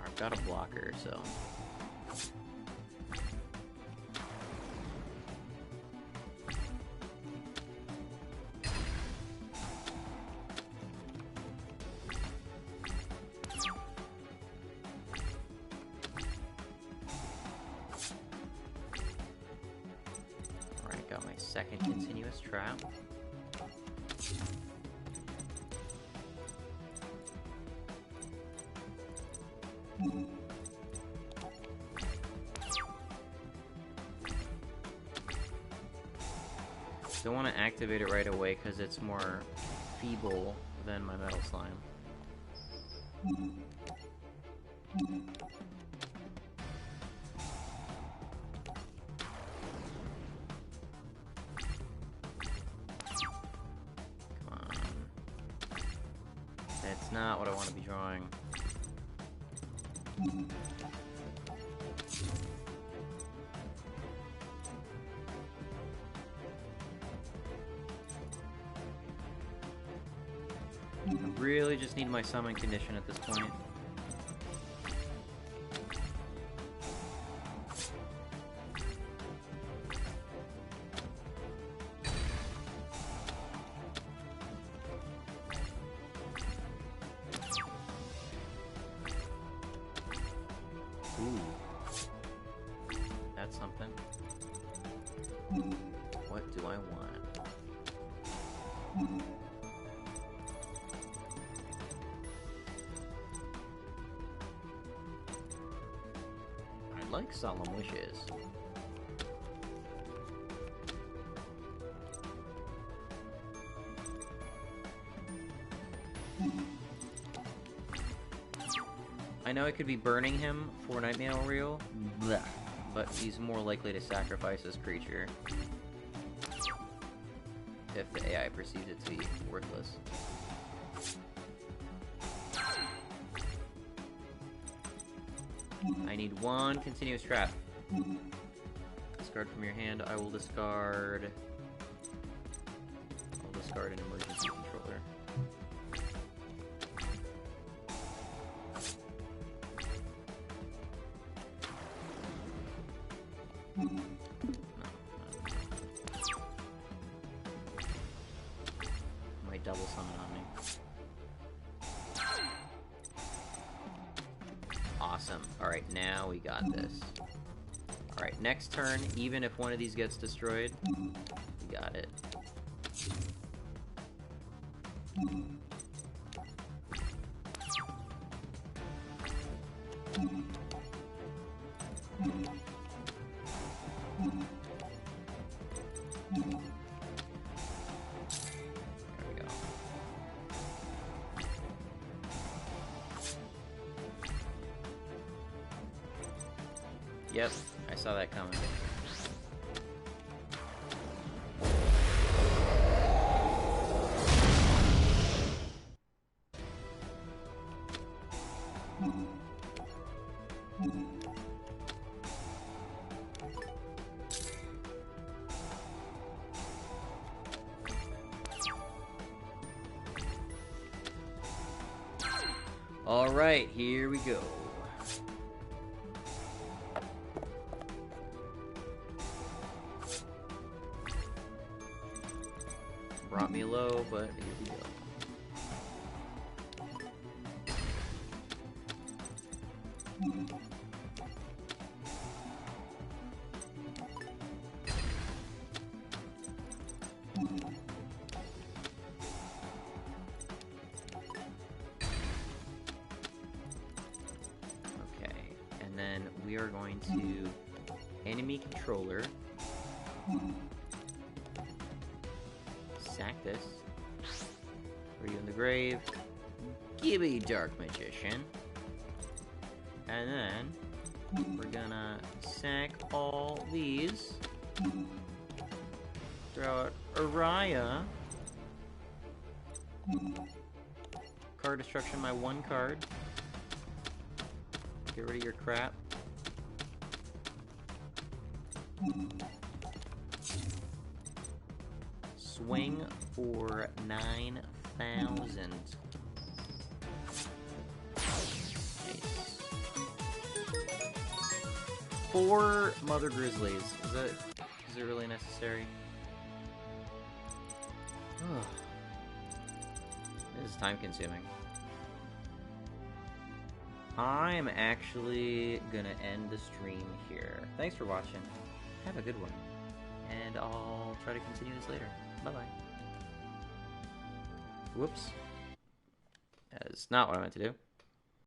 I've got a blocker, so... Alright, got my second continuous trap. Don't want to activate it right away because it's more feeble than my Metal Slime. Come on. That's not what I want to be drawing. I really just need my summon condition at this point. Ooh. That's something. What do I want? I like Solemn Wishes. I know I could be burning him for Nightmare Reel, but he's more likely to sacrifice his creature if the AI perceives it to be worthless. I need one continuous trap. Discard from your hand. I will discard... I'll discard an emergency controller. Might double summon on me. Awesome. Alright, now we got this. Alright, next turn, even if one of these gets destroyed, we got it. There we go. Yep, I saw that coming. Alright, here we go. Brought me low, but here we go. Okay, and then we are going to enemy controller. Sack this. Are you in the grave? Give me Dark Magician. And then we're gonna sack all these. Throw out Uria. Card destruction, my one card. Get rid of your crap. Swing for 9,000. Nice. 4 Mother Grizzlies. Is it really necessary? This is time consuming. I'm actually gonna end the stream here. Thanks for watching. Have a good one. And I'll try to continue this later. Bye-bye. Whoops. That is not what I meant to do.